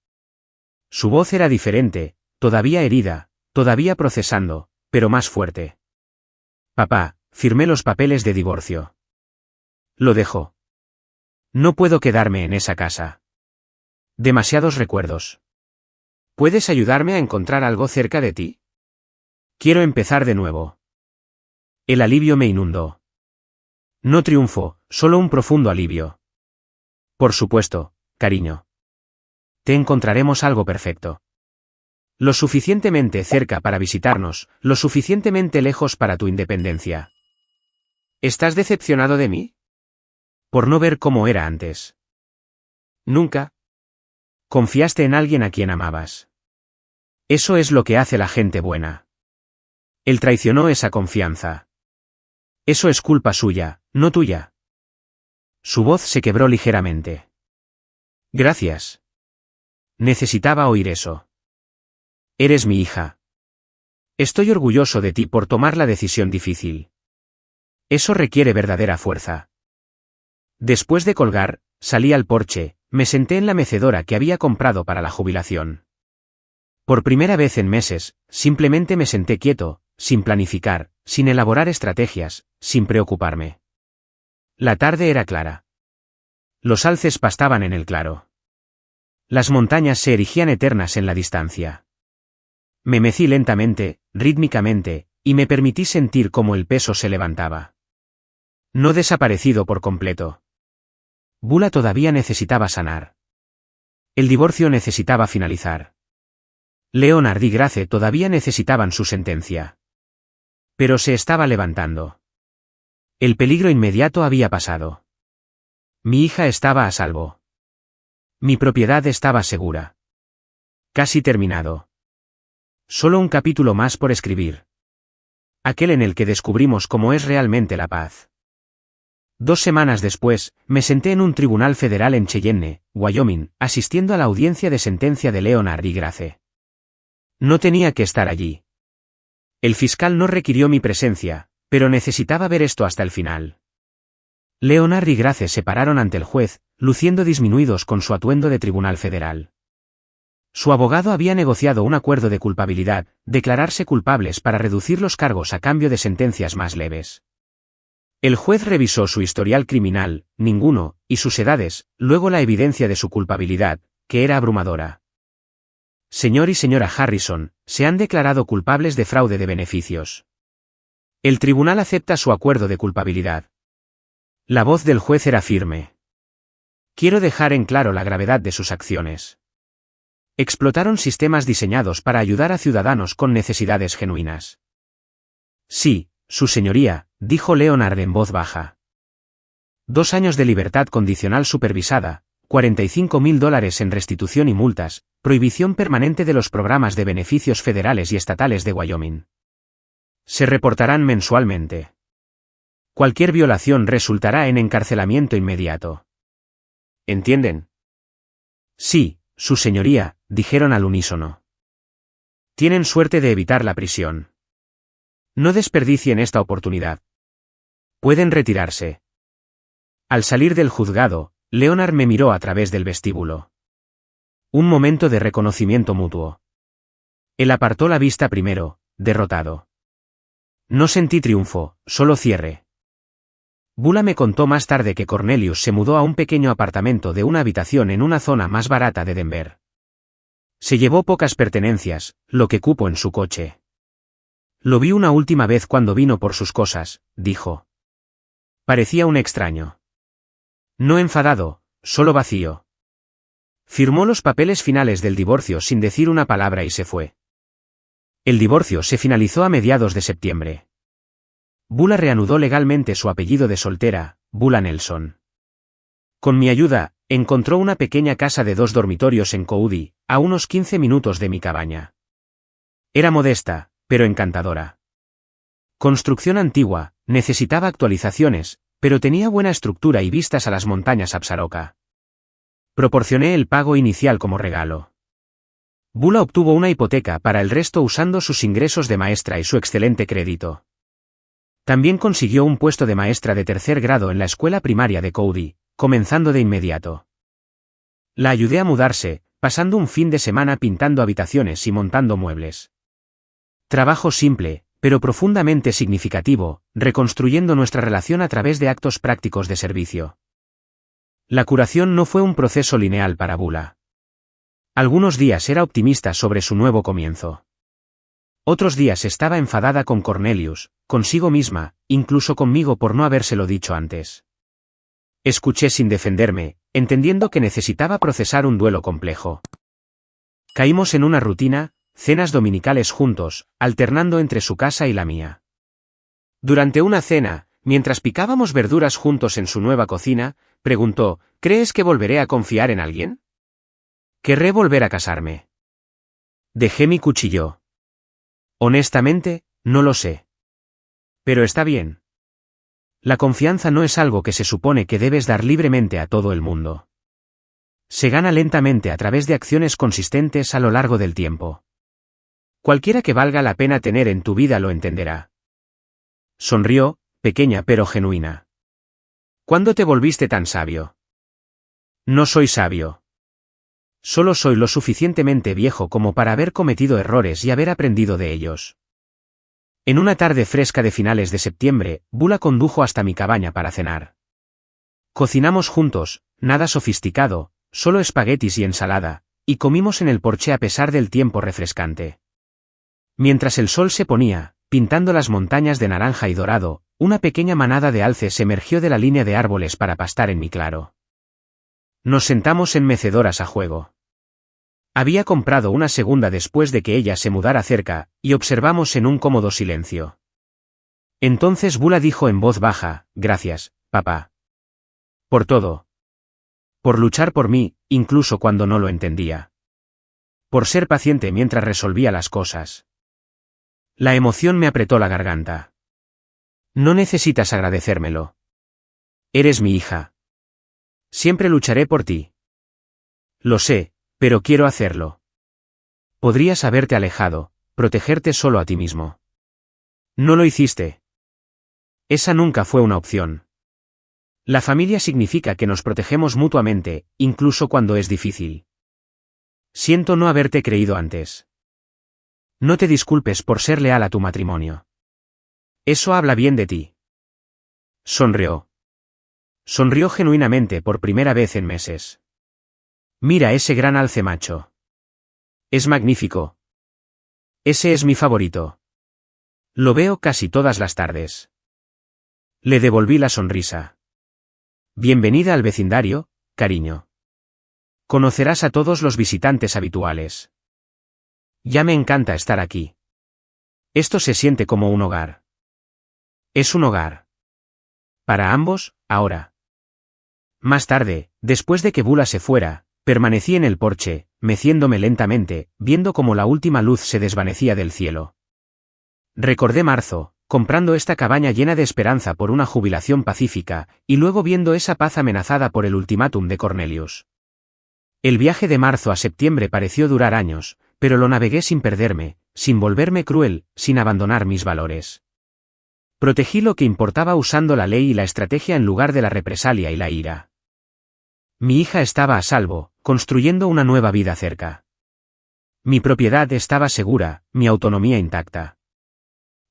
Speaker 1: Su voz era diferente, todavía herida, todavía procesando, pero más fuerte. Papá, firmé los papeles de divorcio. Lo dejo. No puedo quedarme en esa casa. Demasiados recuerdos. ¿Puedes ayudarme a encontrar algo cerca de ti? Quiero empezar de nuevo. El alivio me inundó. No triunfo, solo un profundo alivio. Por supuesto, cariño. Te encontraremos algo perfecto. Lo suficientemente cerca para visitarnos, lo suficientemente lejos para tu independencia. ¿Estás decepcionado de mí? Por no ver cómo era antes. Nunca. Confiaste en alguien a quien amabas. Eso es lo que hace la gente buena. Él traicionó esa confianza. Eso es culpa suya, no tuya. Su voz se quebró ligeramente. Gracias. Necesitaba oír eso. Eres mi hija. Estoy orgulloso de ti por tomar la decisión difícil. Eso requiere verdadera fuerza. Después de colgar, salí al porche, me senté en la mecedora que había comprado para la jubilación. Por primera vez en meses, simplemente me senté quieto, sin planificar, sin elaborar estrategias, sin preocuparme. La tarde era clara. Los alces pastaban en el claro. Las montañas se erigían eternas en la distancia. Me mecí lentamente, rítmicamente, y me permití sentir cómo el peso se levantaba. No desaparecido por completo. Bula todavía necesitaba sanar. El divorcio necesitaba finalizar. Leonard y Grace todavía necesitaban su sentencia. Pero se estaba levantando. El peligro inmediato había pasado. Mi hija estaba a salvo. Mi propiedad estaba segura. Casi terminado. Solo un capítulo más por escribir. Aquel en el que descubrimos cómo es realmente la paz. 2 semanas después, me senté en un tribunal federal en Cheyenne, Wyoming, asistiendo a la audiencia de sentencia de Leonard y Grace. No tenía que estar allí. El fiscal no requirió mi presencia, pero necesitaba ver esto hasta el final. Leonard y Grace se pararon ante el juez, luciendo disminuidos con su atuendo de tribunal federal. Su abogado había negociado un acuerdo de culpabilidad, declararse culpables para reducir los cargos a cambio de sentencias más leves. El juez revisó su historial criminal, ninguno, y sus edades, luego la evidencia de su culpabilidad, que era abrumadora. Señor y señora Harrison, se han declarado culpables de fraude de beneficios. El tribunal acepta su acuerdo de culpabilidad. La voz del juez era firme. Quiero dejar en claro la gravedad de sus acciones. Explotaron sistemas diseñados para ayudar a ciudadanos con necesidades genuinas. Sí, su señoría, dijo Leonard en voz baja. 2 años de libertad condicional supervisada, $45.000 en restitución y multas, prohibición permanente de los programas de beneficios federales y estatales de Wyoming. Se reportarán mensualmente. Cualquier violación resultará en encarcelamiento inmediato. ¿Entienden? Sí, su señoría, dijeron al unísono. Tienen suerte de evitar la prisión. No desperdicien esta oportunidad. Pueden retirarse. Al salir del juzgado, Leonard me miró a través del vestíbulo. Un momento de reconocimiento mutuo. Él apartó la vista primero, derrotado. No sentí triunfo, solo cierre. Bula me contó más tarde que Cornelius se mudó a un pequeño apartamento de una habitación en una zona más barata de Denver. Se llevó pocas pertenencias, lo que cupo en su coche. Lo vi una última vez cuando vino por sus cosas, dijo. Parecía un extraño. No enfadado, solo vacío. Firmó los papeles finales del divorcio sin decir una palabra y se fue. El divorcio se finalizó a mediados de septiembre. Bula reanudó legalmente su apellido de soltera, Bula Nelson. Con mi ayuda, encontró una pequeña casa de 2 dormitorios en Cody, a unos 15 minutos de mi cabaña. Era modesta, pero encantadora. Construcción antigua, necesitaba actualizaciones, pero tenía buena estructura y vistas a las montañas Absaroka. Proporcioné el pago inicial como regalo. Bula obtuvo una hipoteca para el resto usando sus ingresos de maestra y su excelente crédito. También consiguió un puesto de maestra de 3er grado en la escuela primaria de Cody, comenzando de inmediato. La ayudé a mudarse, pasando un fin de semana pintando habitaciones y montando muebles. Trabajo simple, pero profundamente significativo, reconstruyendo nuestra relación a través de actos prácticos de servicio. La curación no fue un proceso lineal para Bula. Algunos días era optimista sobre su nuevo comienzo. Otros días estaba enfadada con Cornelius, consigo misma, incluso conmigo por no habérselo dicho antes. Escuché sin defenderme, entendiendo que necesitaba procesar un duelo complejo. Caímos en una rutina, cenas dominicales juntos, alternando entre su casa y la mía. Durante una cena, mientras picábamos verduras juntos en su nueva cocina, preguntó, ¿crees que volveré a confiar en alguien? Querré volver a casarme. Dejé mi cuchillo. Honestamente, no lo sé. Pero está bien. La confianza no es algo que se supone que debes dar libremente a todo el mundo. Se gana lentamente a través de acciones consistentes a lo largo del tiempo. Cualquiera que valga la pena tener en tu vida lo entenderá. Sonrió, pequeña pero genuina. ¿Cuándo te volviste tan sabio? No soy sabio. Solo soy lo suficientemente viejo como para haber cometido errores y haber aprendido de ellos. En una tarde fresca de finales de septiembre, Bula condujo hasta mi cabaña para cenar. Cocinamos juntos, nada sofisticado, solo espaguetis y ensalada, y comimos en el porche a pesar del tiempo refrescante. Mientras el sol se ponía, pintando las montañas de naranja y dorado, una pequeña manada de alces emergió de la línea de árboles para pastar en mi claro. Nos sentamos en mecedoras a juego. Había comprado una segunda después de que ella se mudara cerca, y observamos en un cómodo silencio. Entonces Bula dijo en voz baja, gracias, papá. Por todo. Por luchar por mí, incluso cuando no lo entendía. Por ser paciente mientras resolvía las cosas. La emoción me apretó la garganta. No necesitas agradecérmelo. Eres mi hija. Siempre lucharé por ti. Lo sé, pero quiero hacerlo. Podrías haberte alejado, protegerte solo a ti mismo. No lo hiciste. Esa nunca fue una opción. La familia significa que nos protegemos mutuamente, incluso cuando es difícil. Siento no haberte creído antes. No te disculpes por ser leal a tu matrimonio. Eso habla bien de ti. Sonrió. Sonrió genuinamente por primera vez en meses. Mira ese gran alce macho. Es magnífico. Ese es mi favorito. Lo veo casi todas las tardes. Le devolví la sonrisa. Bienvenida al vecindario, cariño. Conocerás a todos los visitantes habituales. Ya me encanta estar aquí. Esto se siente como un hogar. Es un hogar. Para ambos, ahora. Más tarde, después de que Bula se fuera, permanecí en el porche, meciéndome lentamente, viendo cómo la última luz se desvanecía del cielo. Recordé marzo, comprando esta cabaña llena de esperanza por una jubilación pacífica, y luego viendo esa paz amenazada por el ultimátum de Cornelius. El viaje de marzo a septiembre pareció durar años, pero lo navegué sin perderme, sin volverme cruel, sin abandonar mis valores. Protegí lo que importaba usando la ley y la estrategia en lugar de la represalia y la ira. Mi hija estaba a salvo, construyendo una nueva vida cerca. Mi propiedad estaba segura, mi autonomía intacta.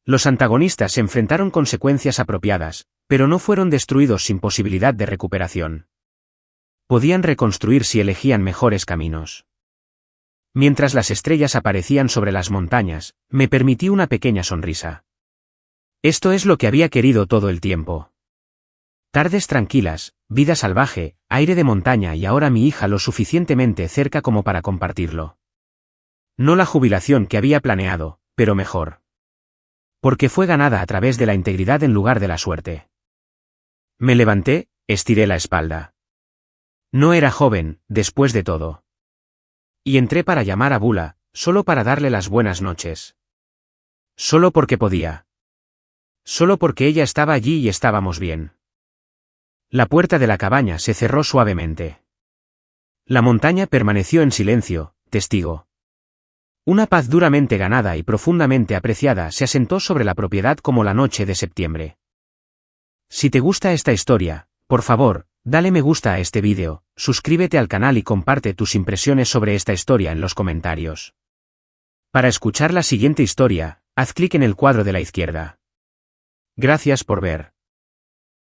Speaker 1: Los antagonistas se enfrentaron consecuencias apropiadas, pero no fueron destruidos sin posibilidad de recuperación. Podían reconstruir si elegían mejores caminos. Mientras las estrellas aparecían sobre las montañas, me permití una pequeña sonrisa. Esto es lo que había querido todo el tiempo. Tardes tranquilas, vida salvaje, aire de montaña y ahora mi hija lo suficientemente cerca como para compartirlo. No la jubilación que había planeado, pero mejor. Porque fue ganada a través de la integridad en lugar de la suerte. Me levanté, estiré la espalda. No era joven, después de todo. Y entré para llamar a Bula, solo para darle las buenas noches. Solo porque podía. Solo porque ella estaba allí y estábamos bien. La puerta de la cabaña se cerró suavemente. La montaña permaneció en silencio, testigo. Una paz duramente ganada y profundamente apreciada se asentó sobre la propiedad como la noche de septiembre. Si te gusta esta historia, por favor, dale me gusta a este vídeo, suscríbete al canal y comparte tus impresiones sobre esta historia en los comentarios. Para escuchar la siguiente historia, haz clic en el cuadro de la izquierda. Gracias por ver.